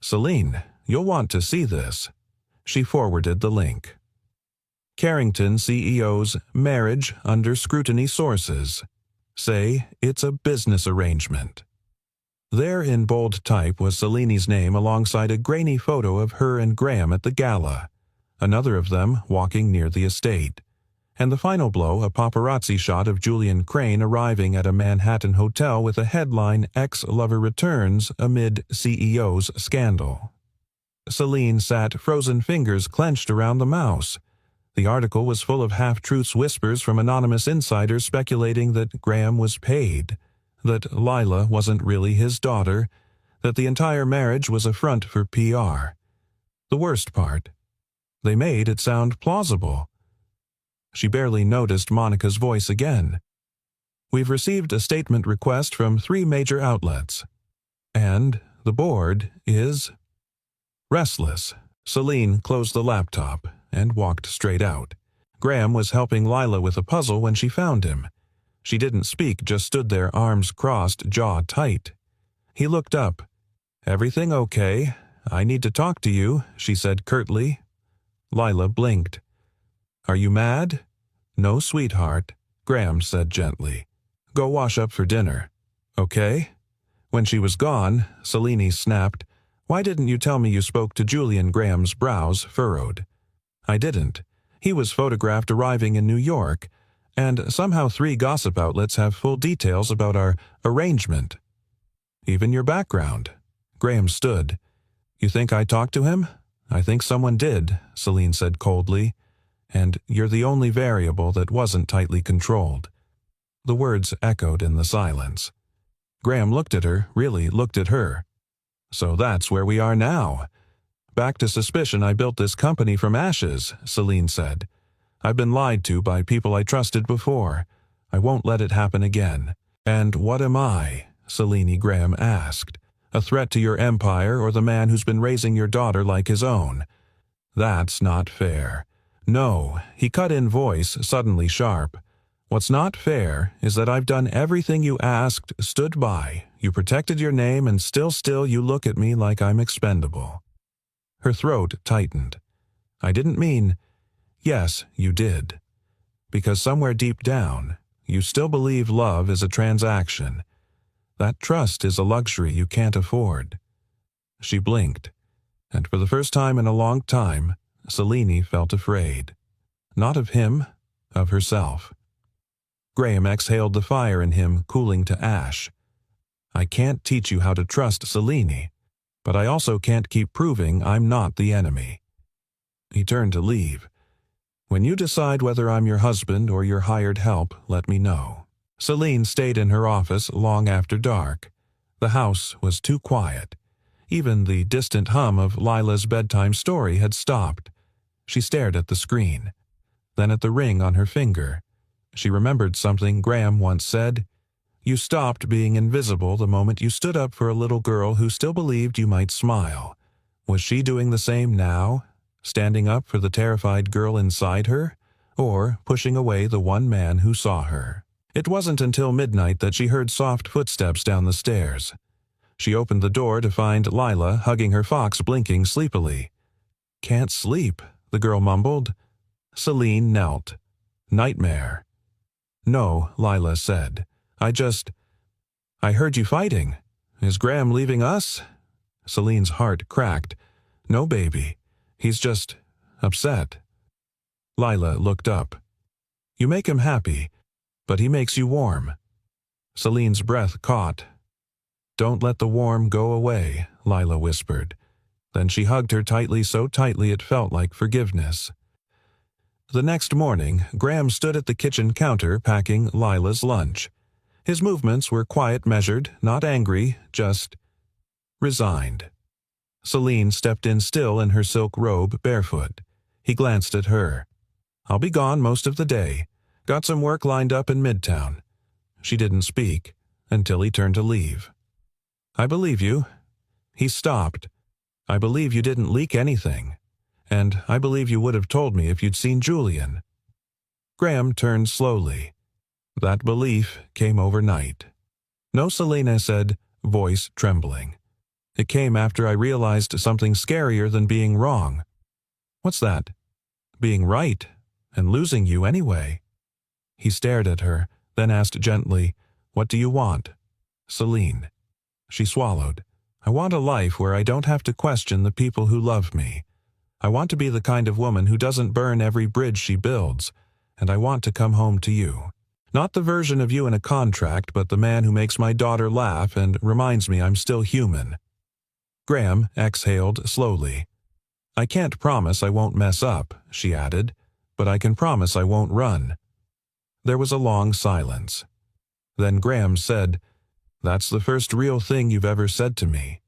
Celine, you'll want to see this. She forwarded the link. Carrington CEO's Marriage Under Scrutiny Sources. Say it's a business arrangement. There in bold type was Celine's name alongside a grainy photo of her and Graham at the gala, another of them walking near the estate, and the final blow, a paparazzi shot of Julian Crane arriving at a Manhattan hotel with a headline, Ex-Lover Returns Amid CEO's Scandal. Celine sat, frozen fingers clenched around the mouse. The article was full of half-truths, whispers from anonymous insiders speculating that Graham was paid, that Lila wasn't really his daughter, that the entire marriage was a front for PR. The worst part, they made it sound plausible. She barely noticed Monica's voice again. "We've received a statement request from 3 major outlets, and the board is..." Restless, Celine closed the laptop and walked straight out. Graham was helping Lila with a puzzle when she found him. She didn't speak, just stood there, arms crossed, jaw tight. He looked up. "Everything okay? I need to talk to you," she said curtly. Lila blinked. "Are you mad?" "No, sweetheart," Graham said gently. "Go wash up for dinner. Okay?" When she was gone, Celine snapped, "Why didn't you tell me you spoke to Julian?" Graham's brows furrowed. "I didn't. He was photographed arriving in New York, and somehow 3 gossip outlets have full details about our arrangement. Even your background." Graham stood. "You think I talked to him?" "I think someone did," Celine said coldly. "And you're the only variable that wasn't tightly controlled." The words echoed in the silence. Graham looked at her, really looked at her. "So that's where we are now." "Back to suspicion I built this company from ashes," Celine said. "I've been lied to by people I trusted before. I won't let it happen again." "And what am I?" Celine Graham asked. "A threat to your empire or the man who's been raising your daughter like his own? That's not fair." "No," he cut in, voice suddenly sharp. "What's not fair is that I've done everything you asked, stood by. You protected your name, and still you look at me like I'm expendable." Her throat tightened. "I didn't mean..." "Yes, you did. Because somewhere deep down, you still believe love is a transaction. That trust is a luxury you can't afford." She blinked, and for the first time in a long time, Celine felt afraid. Not of him, of herself. Graham exhaled the fire in him, cooling to ash. "I can't teach you how to trust Celine, but I also can't keep proving I'm not the enemy." He turned to leave. "When you decide whether I'm your husband or your hired help, let me know." Celine stayed in her office long after dark. The house was too quiet. Even the distant hum of Lila's bedtime story had stopped. She stared at the screen, then at the ring on her finger. She remembered something Graham once said. "You stopped being invisible the moment you stood up for a little girl who still believed you might smile." Was she doing the same now? Standing up for the terrified girl inside her? Or pushing away the one man who saw her? It wasn't until midnight that she heard soft footsteps down the stairs. She opened the door to find Lila hugging her fox, blinking sleepily. "Can't sleep," the girl mumbled. Celine knelt. "Nightmare." "No," Lila said. I heard you fighting. Is Graham leaving us?" Celine's heart cracked. "No, baby. He's just upset." Lila looked up. "You make him happy, but he makes you warm." Celine's breath caught. "Don't let the warm go away," Lila whispered. Then she hugged her tightly, so tightly it felt like forgiveness. The next morning, Graham stood at the kitchen counter packing Lila's lunch. His movements were quiet, measured, not angry, just resigned. Celine stepped in still in her silk robe, barefoot. He glanced at her. "I'll be gone most of the day. Got some work lined up in Midtown." She didn't speak until he turned to leave. "I believe you." He stopped. "I believe you didn't leak anything. And I believe you would have told me if you'd seen Julian." Graham turned slowly. "That belief came overnight." "No," Selena said, voice trembling. "It came after I realized something scarier than being wrong." "What's that?" "Being right, and losing you anyway." He stared at her, then asked gently, "What do you want?" "Celine." She swallowed. "I want a life where I don't have to question the people who love me. I want to be the kind of woman who doesn't burn every bridge she builds, and I want to come home to you. Not the version of you in a contract, but the man who makes my daughter laugh and reminds me I'm still human." Graham exhaled slowly. I can't promise I won't mess up, she added, but I can promise I won't run. There was a long silence. Then Graham said, That's the first real thing you've ever said to me.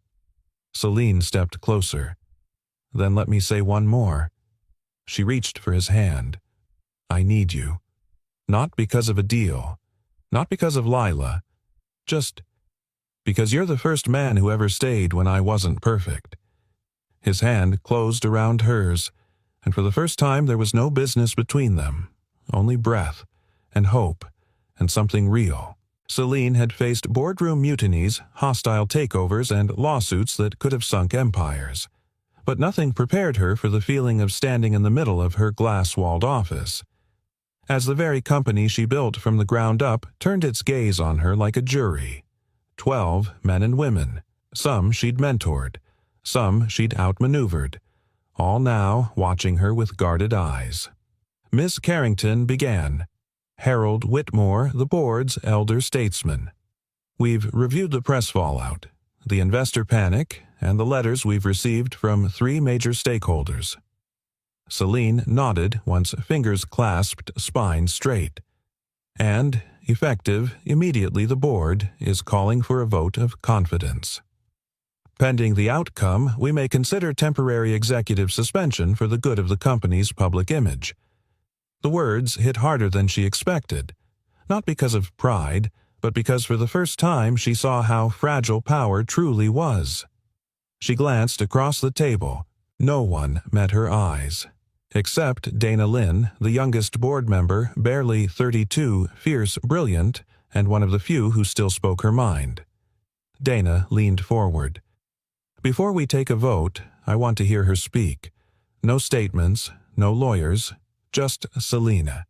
Celine stepped closer. Then let me say one more. She reached for his hand. I need you. Not because of a deal. Not because of Lila. Just because you're the first man who ever stayed when I wasn't perfect. His hand closed around hers, and for the first time there was no business between them, only breath, and hope, and something real. Celine had faced boardroom mutinies, hostile takeovers, and lawsuits that could have sunk empires. But nothing prepared her for the feeling of standing in the middle of her glass-walled office. As the very company she built from the ground up turned its gaze on her like a jury. 12 men and women, some she'd mentored, some she'd outmaneuvered, all now watching her with guarded eyes. Miss Carrington began. Harold Whitmore, the board's elder statesman. We've reviewed the press fallout, the investor panic, and the letters we've received from 3 major stakeholders. Celine nodded once fingers clasped, spine straight. And, effective, immediately the board is calling for a vote of confidence. Pending the outcome, we may consider temporary executive suspension for the good of the company's public image. The words hit harder than she expected, not because of pride, but because for the first time she saw how fragile power truly was. She glanced across the table. No one met her eyes. Except Dana Lynn, the youngest board member, barely 32, fierce, brilliant, and one of the few who still spoke her mind. Dana leaned forward. Before we take a vote, I want to hear her speak. No statements, no lawyers, just Selina.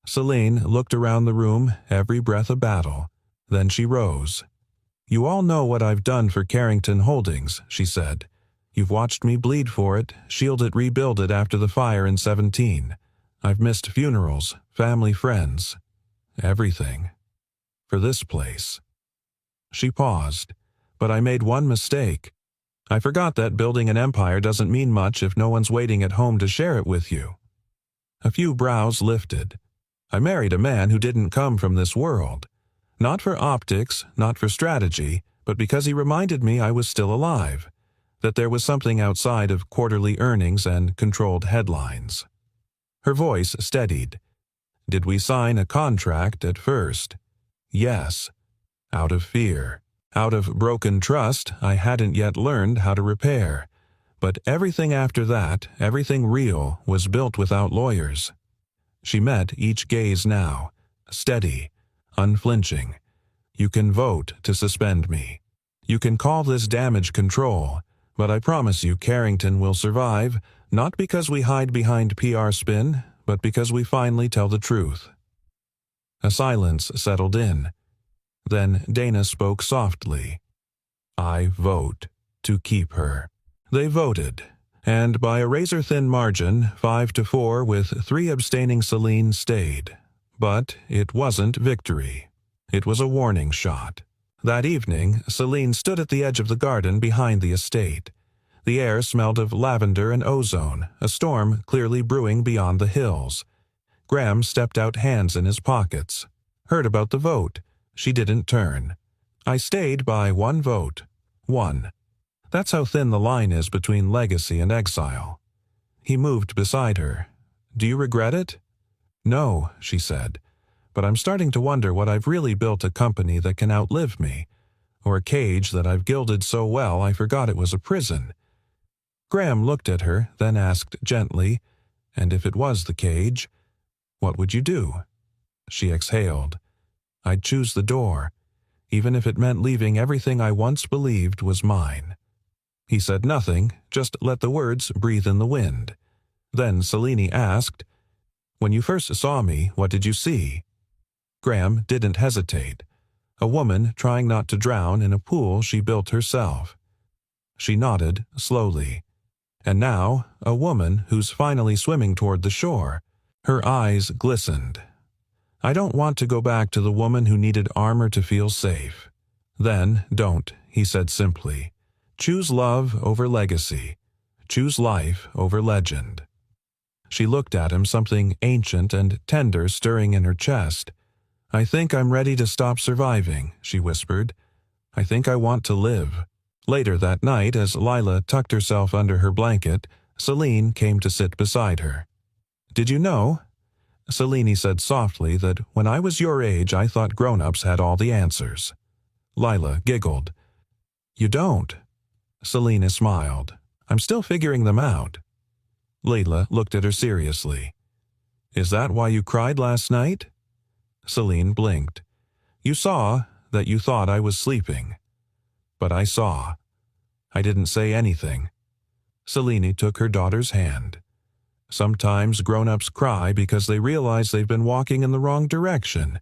Celine looked around the room, every breath a battle. Then she rose. You all know what I've done for Carrington Holdings, she said. You've watched me bleed for it, shield it, rebuild it after the fire in 17. I've missed funerals, family, friends, everything. For this place. She paused. But I made one mistake. I forgot that building an empire doesn't mean much if no one's waiting at home to share it with you. A few brows lifted. I married a man who didn't come from this world. Not for optics, not for strategy, but because he reminded me I was still alive, that there was something outside of quarterly earnings and controlled headlines. Her voice steadied. Did we sign a contract at first? Yes. Out of fear. Out of broken trust I hadn't yet learned how to repair. But everything after that, everything real, was built without lawyers. She met each gaze now, steady, unflinching. You can vote to suspend me. You can call this damage control, but I promise you Carrington will survive, not because we hide behind PR spin, but because we finally tell the truth. A silence settled in. Then Dana spoke softly. I vote to keep her. They voted, and by a razor-thin margin, 5-4 with 3 abstaining, Celine stayed. But it wasn't victory. It was a warning shot. That evening, Celine stood at the edge of the garden behind the estate. The air smelled of lavender and ozone, a storm clearly brewing beyond the hills. Graham stepped out, hands in his pockets. Heard about the vote. She didn't turn. I stayed by 1 vote. 1. That's how thin the line is between legacy and exile. He moved beside her. Do you regret it? No, she said. But I'm starting to wonder what I've really built a company that can outlive me, or a cage that I've gilded so well I forgot it was a prison. Graham looked at her, then asked gently, and if it was the cage, what would you do? She exhaled. I'd choose the door, even if it meant leaving everything I once believed was mine. He said nothing, just let the words breathe in the wind. Then Celine asked, When you first saw me, what did you see? Graham didn't hesitate. A woman trying not to drown in a pool she built herself. She nodded slowly. And now, a woman who's finally swimming toward the shore. Her eyes glistened. I don't want to go back to the woman who needed armor to feel safe. Then don't, he said simply. Choose love over legacy. choose life over legend. She looked at him, something ancient and tender stirring in her chest. I think I'm ready to stop surviving, she whispered. I think I want to live. Later that night, as Lila tucked herself under her blanket, Celine came to sit beside her. Did you know? Celine said softly that when I was your age I thought grown-ups had all the answers. Lila giggled. You don't. Celine smiled. I'm still figuring them out. Lila looked at her seriously. Is that why you cried last night? Celine blinked. You saw that you thought I was sleeping. But I saw. I didn't say anything. Celine took her daughter's hand. Sometimes grown-ups cry because they realize they've been walking in the wrong direction,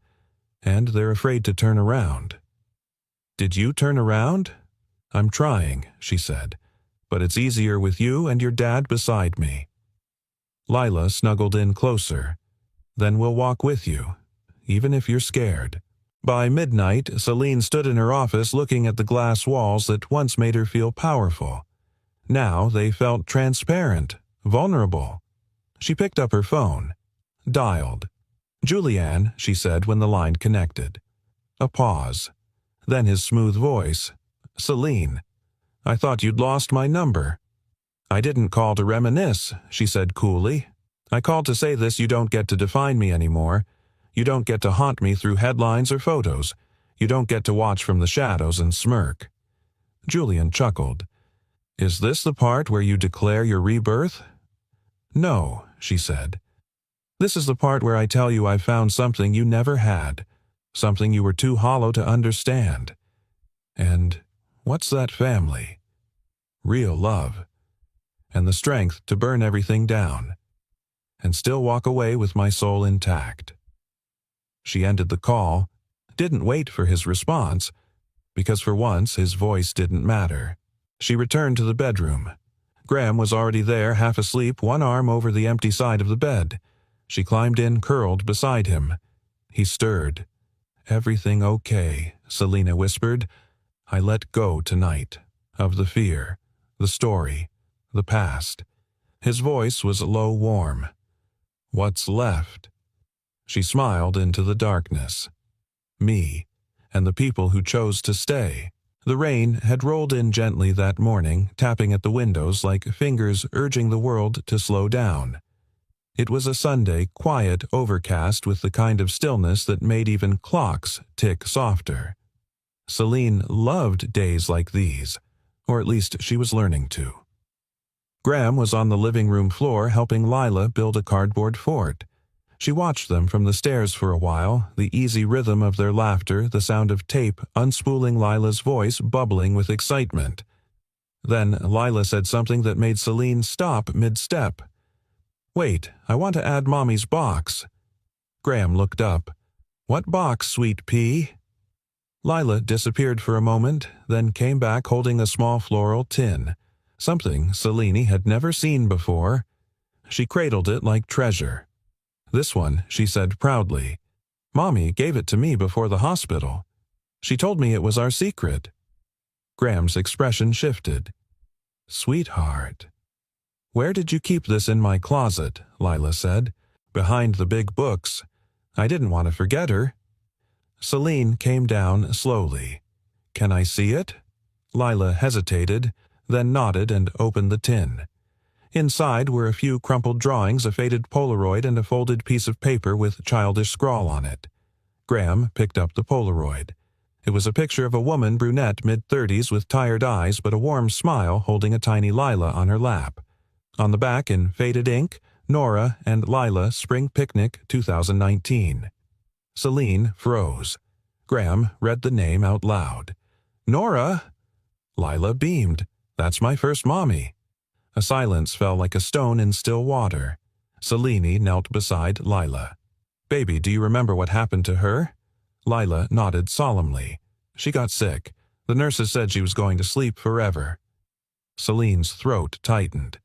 and they're afraid to turn around. Did you turn around? I'm trying, she said, but it's easier with you and your dad beside me. Lila snuggled in closer. Then we'll walk with you, even if you're scared. By midnight, Celine stood in her office looking at the glass walls that once made her feel powerful. Now they felt transparent, vulnerable. She picked up her phone. Dialed. Julianne, she said when the line connected. A pause. Then his smooth voice. Celine, I thought you'd lost my number. I didn't call to reminisce, she said coolly. I called to say this: you don't get to define me anymore. You don't get to haunt me through headlines or photos. You don't get to watch from the shadows and smirk. Julian chuckled. Is this the part where you declare your rebirth? No, she said. This is the part where I tell you I've found something you never had, something you were too hollow to understand. And what's that family? Real love. And the strength to burn everything down, and still walk away with my soul intact. She ended the call, didn't wait for his response, because for once his voice didn't matter. She returned to the bedroom. Graham was already there, half asleep, one arm over the empty side of the bed. She climbed in, curled beside him. He stirred. Everything okay, Selena whispered. I let go tonight. Of the fear, the story, the past. His voice was low, warm. What's left? She smiled into the darkness. Me, and the people who chose to stay. The rain had rolled in gently that morning, tapping at the windows like fingers urging the world to slow down. It was a Sunday, quiet, overcast, with the kind of stillness that made even clocks tick softer. Celine loved days like these, or at least she was learning to. Graham was on the living room floor helping Lila build a cardboard fort. She watched them from the stairs for a while, the easy rhythm of their laughter, the sound of tape unspooling Lila's voice bubbling with excitement. Then Lila said something that made Celine stop mid-step. Wait, I want to add Mommy's box. Graham looked up. What box, sweet pea? Lila disappeared for a moment, then came back holding a small floral tin, something Celine had never seen before. She cradled it like treasure. This one, she said proudly. Mommy gave it to me before the hospital. She told me it was our secret. Graham's expression shifted. Sweetheart. Where did you keep this? In my closet, Lila said. Behind the big books. I didn't want to forget her. Celine came down slowly. Can I see it? Lila hesitated, then nodded and opened the tin. Inside were a few crumpled drawings, a faded Polaroid, and a folded piece of paper with childish scrawl on it. Graham picked up the Polaroid. It was a picture of a woman, brunette, mid-30s, with tired eyes but a warm smile, holding a tiny Lila on her lap. On the back, in faded ink, Nora and Lila, Spring Picnic, 2019. Celine froze. Graham read the name out loud. Nora! Lila beamed. That's my first mommy. A silence fell like a stone in still water. Celine knelt beside Lila. Baby, do you remember what happened to her? Lila nodded solemnly. She got sick. The nurses said she was going to sleep forever. Celine's throat tightened.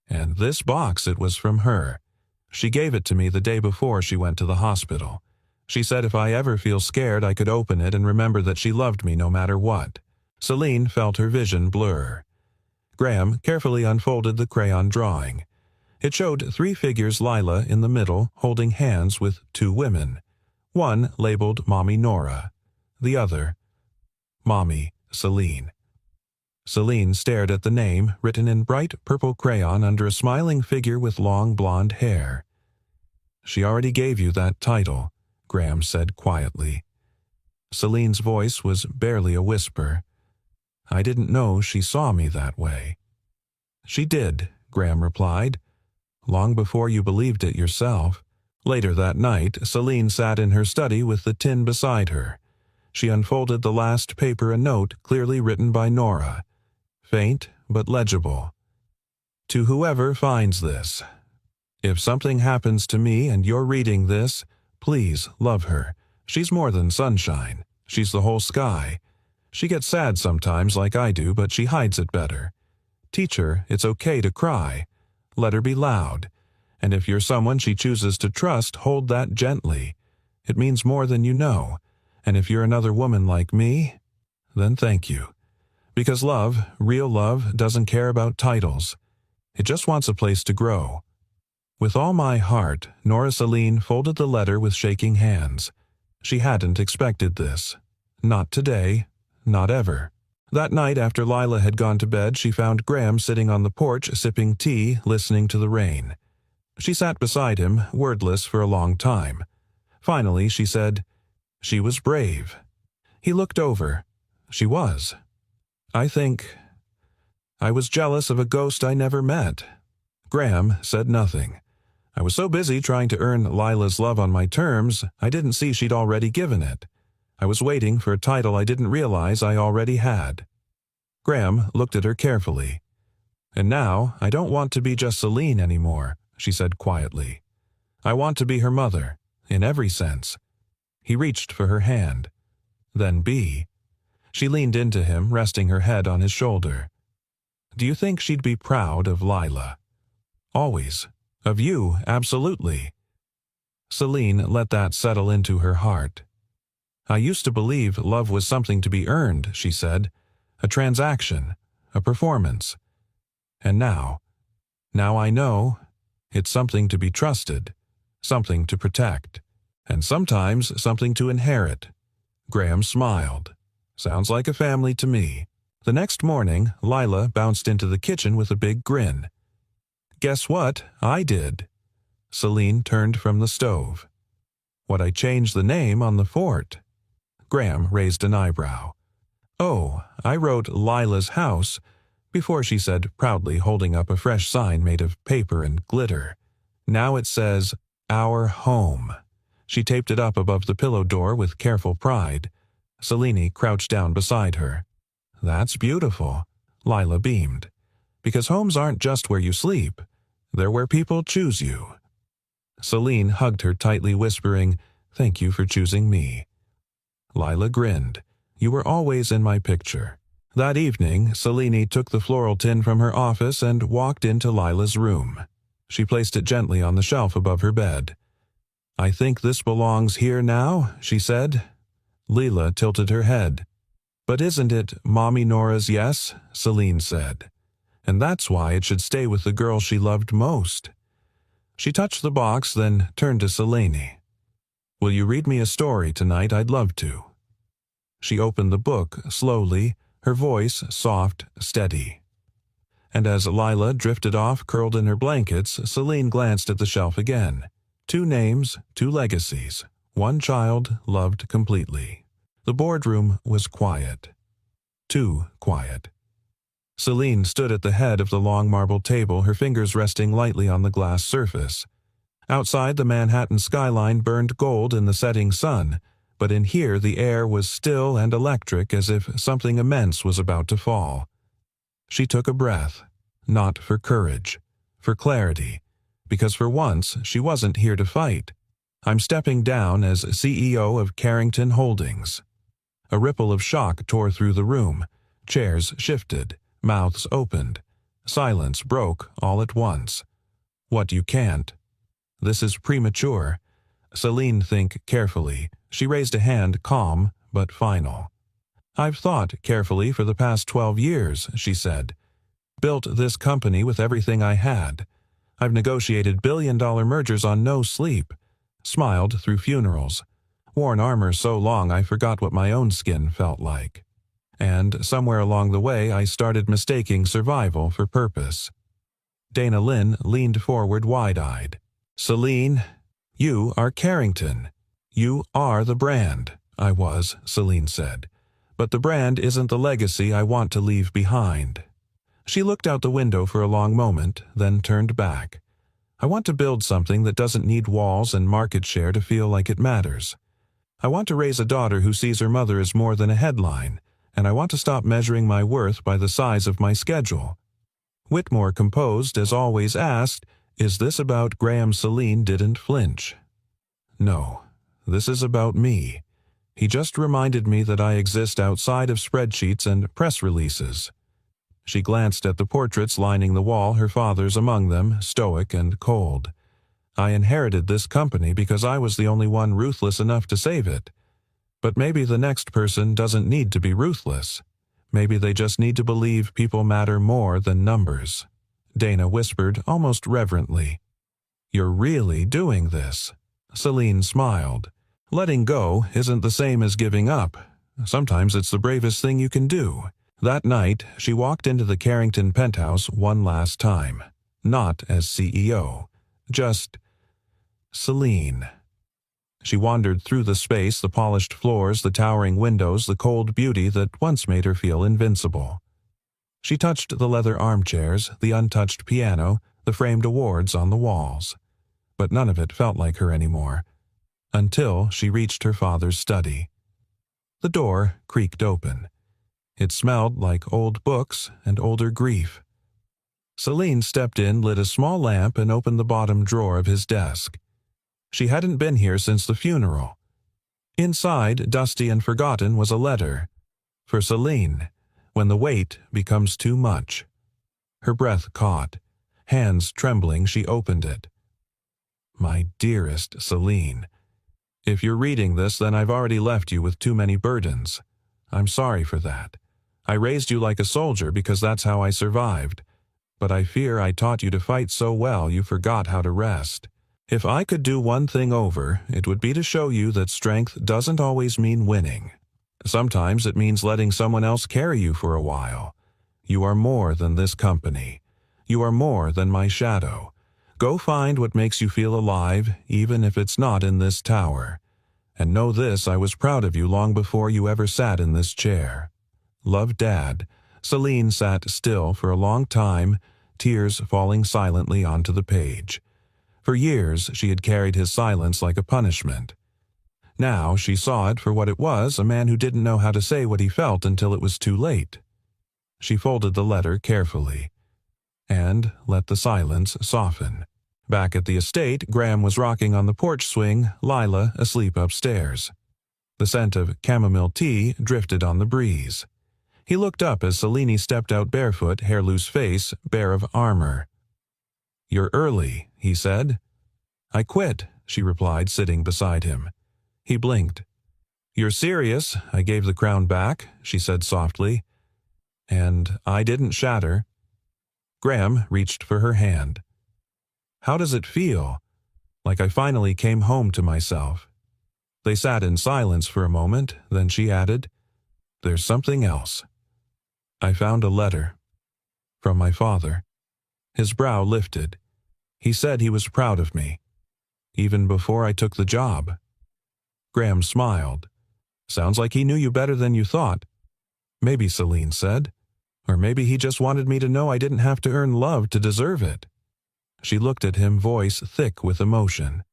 And this box, it was from her. She gave it to me the day before she went to the hospital. She said if I ever feel scared I could open it and remember that she loved me no matter what. Celine felt her vision blur. Graham carefully unfolded the crayon drawing. It showed 3 figures, Lila in the middle, holding hands with 2 women. One labeled Mommy Nora, the other, Mommy Celine. Celine stared at the name, written in bright purple crayon under a smiling figure with long blonde hair. "She already gave you that title," Graham said quietly. Celine's voice was barely a whisper. "I didn't know she saw me that way." "She did," Graham replied, "long before you believed it yourself." Later that night, Celine sat in her study with the tin beside her. She unfolded the last paper, a note clearly written by Nora, faint but legible. "To whoever finds this, if something happens to me and you're reading this, please love her. She's more than sunshine. She's the whole sky. She gets sad sometimes like I do, but she hides it better. Teach her it's okay to cry. Let her be loud. And if you're someone she chooses to trust, hold that gently. It means more than you know. And if you're another woman like me, then thank you. Because love, real love, doesn't care about titles. It just wants a place to grow." With all my heart, Nora Celine folded the letter with shaking hands. She hadn't expected this. Not today. Not ever. That night, after Lila had gone to bed, she found Graham sitting on the porch sipping tea, listening to the rain. She sat beside him, wordless, for a long time. Finally, she said, "She was brave." He looked over. She was. I was jealous of a ghost I never met." Graham said nothing. "I was so busy trying to earn Lila's love on my terms, I didn't see she'd already given it. I was waiting for a title I didn't realize I already had." Graham looked at her carefully. "And now, I don't want to be just Celine anymore," she said quietly. "I want to be her mother, in every sense." He reached for her hand. "Then be." She leaned into him, resting her head on his shoulder. "Do you think she'd be proud of Lila?" "Always. Of you, absolutely." Celine let that settle into her heart. "I used to believe love was something to be earned," she said. "A transaction, a performance. And now I know it's something to be trusted, something to protect, and sometimes something to inherit." Graham smiled. "Sounds like a family to me." The next morning, Lila bounced into the kitchen with a big grin. "Guess what I did?" Celine turned from the stove. "What, I changed the name on the fort." Graham raised an eyebrow. "Oh, I wrote Lila's house," before she said proudly, holding up a fresh sign made of paper and glitter. "Now it says, Our Home." She taped it up above the pillow door with careful pride. Celine crouched down beside her. "That's beautiful," Lila beamed. "Because homes aren't just where you sleep. They're where people choose you." Celine hugged her tightly, whispering, "Thank you for choosing me." Lila grinned. "You were always in my picture." That evening, Celine took the floral tin from her office and walked into Lila's room. She placed it gently on the shelf above her bed. "I think this belongs here now," she said. Lila tilted her head. "But isn't it Mommy Nora's yes?" Celine said. "And that's why it should stay with the girl she loved most." She touched the box, then turned to Celine. "Will you read me a story tonight? I'd love to." She opened the book slowly, her voice soft, steady. And as Lila drifted off, curled in her blankets, Celine glanced at the shelf again. 2 names, 2 legacies, 1 child loved completely. The boardroom was quiet. Too quiet. Celine stood at the head of the long marble table, her fingers resting lightly on the glass surface. Outside, the Manhattan skyline burned gold in the setting sun, but in here the air was still and electric, as if something immense was about to fall. She took a breath, not for courage, for clarity, because for once she wasn't here to fight. "I'm stepping down as CEO of Carrington Holdings." A ripple of shock tore through the room. Chairs shifted, mouths opened. Silence broke all at once. "What, you can't?" "This is premature." Celine think carefully. She raised a hand, calm but final. "I've thought carefully for the past 12 years," she said. built this company with everything I had. I've negotiated billion-dollar mergers on no sleep, smiled through funerals, worn armor so long I forgot what my own skin felt like. And somewhere along the way I started mistaking survival for purpose. Dana Lynn leaned forward wide-eyed. Celine, you are Carrington. You are the brand. I was, Celine said. But the brand isn't the legacy I want to leave behind. She looked out the window for a long moment, then turned back. I want to build something that doesn't need walls and market share to feel like it matters. I want to raise a daughter who sees her mother as more than a headline, and I want to stop measuring my worth by the size of my schedule. Whitmore composed, as always asked, "Is this about Graham?" Celine didn't flinch. No, this is about me. He just reminded me that I exist outside of spreadsheets and press releases. She glanced at the portraits lining the wall, her father's among them, stoic and cold. I inherited this company because I was the only one ruthless enough to save it. But maybe the next person doesn't need to be ruthless. Maybe they just need to believe people matter more than numbers. Dana whispered, almost reverently. You're really doing this. Celine smiled. Letting go isn't the same as giving up. Sometimes it's the bravest thing you can do. That night, she walked into the Carrington penthouse one last time. Not as CEO. Just Celine. She wandered through the space, the polished floors, the towering windows, the cold beauty that once made her feel invincible. She touched the leather armchairs, the untouched piano, the framed awards on the walls. But none of it felt like her anymore. Until she reached her father's study. The door creaked open. It smelled like old books and older grief. Celine stepped in, lit a small lamp, and opened the bottom drawer of his desk. She hadn't been here since the funeral. Inside, dusty and forgotten, was a letter. For Celine, when the weight becomes too much. Her breath caught. Hands trembling, she opened it. My dearest Celine, if you're reading this, then I've already left you with too many burdens. I'm sorry for that. I raised you like a soldier because that's how I survived. But I fear I taught you to fight so well you forgot how to rest. If I could do one thing over, it would be to show you that strength doesn't always mean winning. Sometimes it means letting someone else carry you for a while. You are more than this company. You are more than my shadow. Go find what makes you feel alive, even if it's not in this tower. And know this, I was proud of you long before you ever sat in this chair. Love, Dad. Celine sat still for a long time, tears falling silently onto the page. For years she had carried his silence like a punishment. Now she saw it for what it was, a man who didn't know how to say what he felt until it was too late. She folded the letter carefully, and let the silence soften. Back at the estate, Graham was rocking on the porch swing, Lila asleep upstairs. The scent of chamomile tea drifted on the breeze. He looked up as Celine stepped out barefoot, hair-loose face, bare of armor. You're early, he said. I quit, she replied, sitting beside him. He blinked. You're serious, I gave the crown back, she said softly. And I didn't shatter. Graham reached for her hand. How does it feel? Like I finally came home to myself. They sat in silence for a moment, then she added, There's something else. I found a letter. From my father. His brow lifted. He said he was proud of me. Even before I took the job. Graham smiled. Sounds like he knew you better than you thought. Maybe, Celine said. Or maybe he just wanted me to know I didn't have to earn love to deserve it. She looked at him, voice thick with emotion.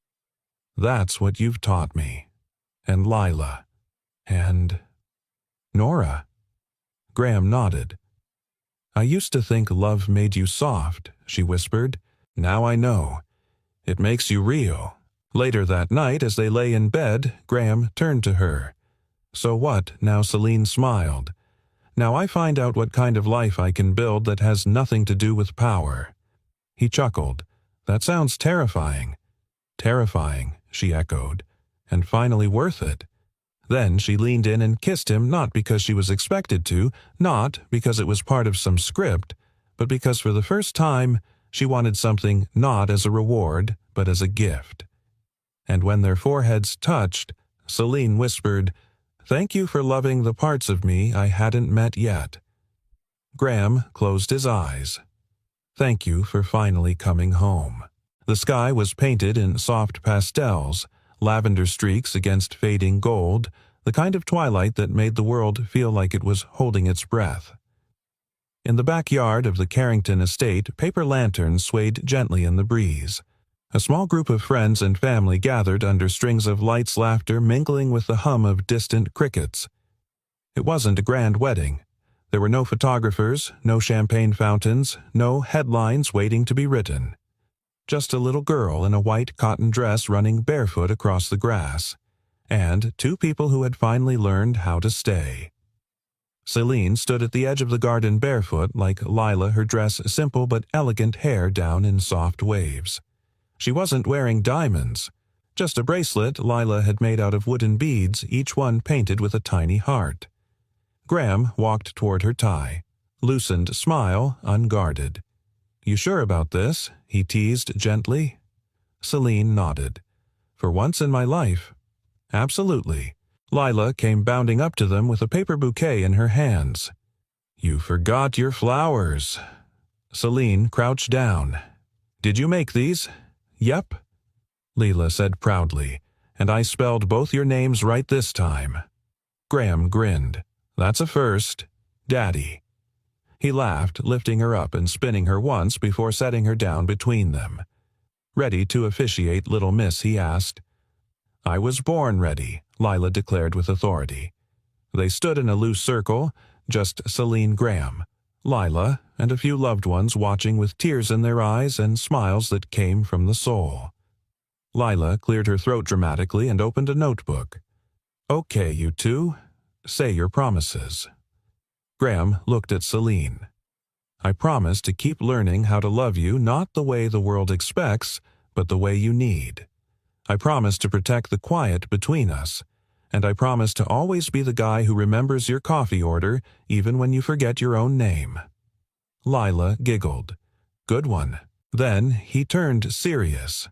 That's what you've taught me. And Lila. And Nora. Graham nodded. I used to think love made you soft, she whispered. Now I know. It makes you real. Later that night, as they lay in bed, Graham turned to her. So what? Now Celine smiled. Now I find out what kind of life I can build that has nothing to do with power. He chuckled. That sounds terrifying. Terrifying, she echoed. And finally worth it. Then she leaned in and kissed him, not because she was expected to, not because it was part of some script, but because for the first time she wanted something not as a reward, but as a gift. And when their foreheads touched, Celine whispered, "Thank you for loving the parts of me I hadn't met yet." Graham closed his eyes. "Thank you for finally coming home." The sky was painted in soft pastels, lavender streaks against fading gold, the kind of twilight that made the world feel like it was holding its breath. In the backyard of the Carrington estate, paper lanterns swayed gently in the breeze. A small group of friends and family gathered under strings of lights, laughter mingling with the hum of distant crickets. It wasn't a grand wedding. There were no photographers, no champagne fountains, no headlines waiting to be written. Just a little girl in a white cotton dress running barefoot across the grass, and two people who had finally learned how to stay. Celine stood at the edge of the garden barefoot, like Lila, her dress simple but elegant hair down in soft waves. She wasn't wearing diamonds, just a bracelet Lila had made out of wooden beads, each one painted with a tiny heart. Graham walked toward her tie, loosened smile, unguarded. "You sure about this?" he teased gently. Celine nodded. "For once in my life." "Absolutely." Lila came bounding up to them with a paper bouquet in her hands. "You forgot your flowers." Celine crouched down. "Did you make these?" "Yep," Leela said proudly, "and I spelled both your names right this time." Graham grinned. "That's a first. Daddy." He laughed, lifting her up and spinning her once before setting her down between them. "Ready to officiate, little miss?" he asked. "I was born ready," Lila declared with authority. They stood in a loose circle, just Celine, Graham, Lila, and a few loved ones watching with tears in their eyes and smiles that came from the soul. Lila cleared her throat dramatically and opened a notebook. "Okay, you two, say your promises." Graham looked at Celine. "I promise to keep learning how to love you not the way the world expects, but the way you need. I promise to protect the quiet between us, and I promise to always be the guy who remembers your coffee order even when you forget your own name." Lila giggled. "Good one." Then he turned serious.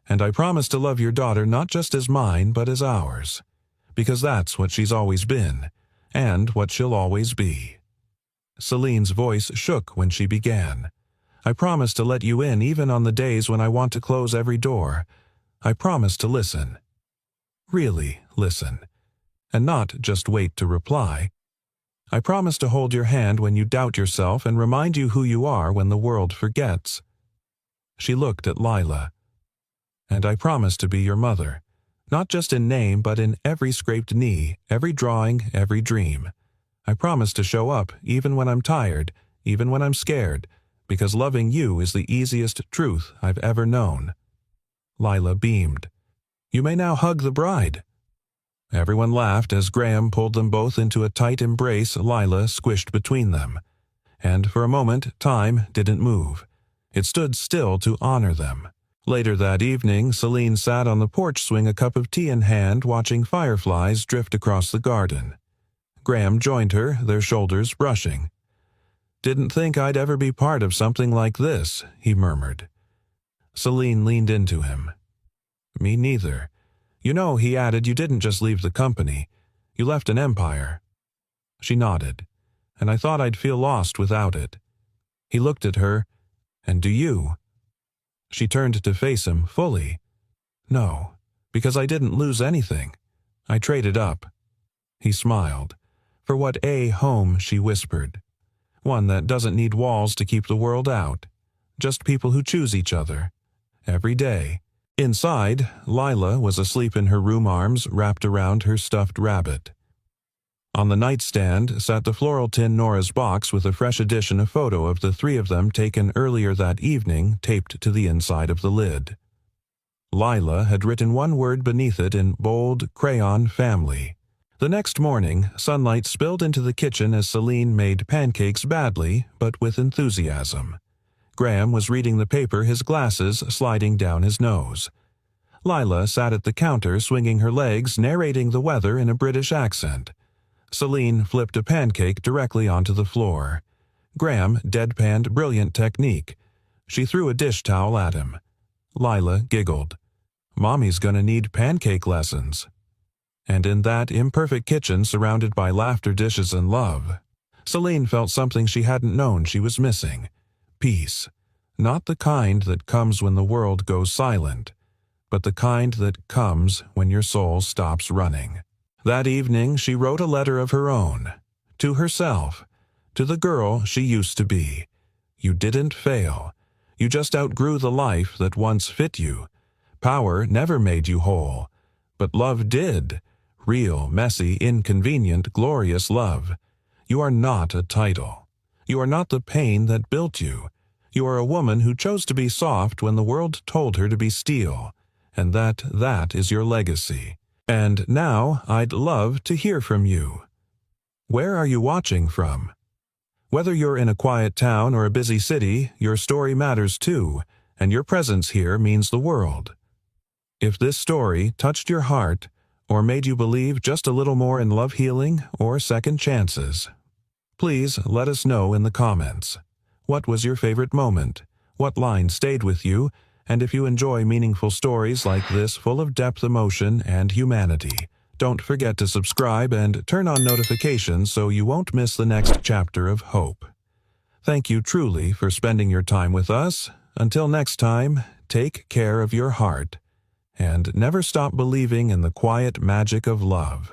"And I promise to love your daughter not just as mine, but as ours. Because that's what she's always been, and what she'll always be." Celine's voice shook when she began. "I promise to let you in even on the days when I want to close every door. I promise to listen. Really listen. And not just wait to reply. I promise to hold your hand when you doubt yourself and remind you who you are when the world forgets." She looked at Lila. "And I promise to be your mother, not just in name but in every scraped knee, every drawing, every dream. I promise to show up even when I'm tired, even when I'm scared, because loving you is the easiest truth I've ever known." Lila beamed. "You may now hug the bride." Everyone laughed as Graham pulled them both into a tight embrace Lila squished between them. And for a moment, time didn't move. It stood still to honor them. Later that evening, Celine sat on the porch swing, a cup of tea in hand, watching fireflies drift across the garden. Graham joined her, their shoulders brushing. "Didn't think I'd ever be part of something like this," he murmured. Celine leaned into him. "Me neither. You know," he added, "you didn't just leave the company. You left an empire." She nodded. "And I thought I'd feel lost without it." He looked at her. "And do you?" She turned to face him fully. "No, because I didn't lose anything. I traded up." He smiled. "For what a home," she whispered. "One that doesn't need walls to keep the world out. Just people who choose each other. Every day." Inside, Lila was asleep in her room, arms wrapped around her stuffed rabbit. On the nightstand sat the floral tin Nora's box with a fresh edition, a photo of the three of them taken earlier that evening taped to the inside of the lid. Lila had written one word beneath it in bold crayon: family. The next morning, sunlight spilled into the kitchen as Celine made pancakes badly, but with enthusiasm. Graham was reading the paper, his glasses sliding down his nose. Lila sat at the counter, swinging her legs, narrating the weather in a British accent. Celine flipped a pancake directly onto the floor. Graham deadpanned brilliant technique. She threw a dish towel at him. Lila giggled. Mommy's gonna need pancake lessons. And in that imperfect kitchen surrounded by laughter, dishes, and love, Celine felt something she hadn't known she was missing. Peace. Not the kind that comes when the world goes silent, but the kind that comes when your soul stops running. That evening she wrote a letter of her own. To herself. To the girl she used to be. You didn't fail. You just outgrew the life that once fit you. Power never made you whole. But love did. Real, messy, inconvenient, glorious love. You are not a title. You are not the pain that built you. You are a woman who chose to be soft when the world told her to be steel. And that is your legacy. And now I'd love to hear from you. Where are you watching from? Whether you're in a quiet town or a busy city, your story matters too, and your presence here means the world. If this story touched your heart, or made you believe just a little more in love healing or second chances, please let us know in the comments. What was your favorite moment? What line stayed with you? And if you enjoy meaningful stories like this full of depth, emotion, and humanity, don't forget to subscribe and turn on notifications so you won't miss the next chapter of hope. Thank you truly for spending your time with us. Until next time, take care of your heart, and never stop believing in the quiet magic of love.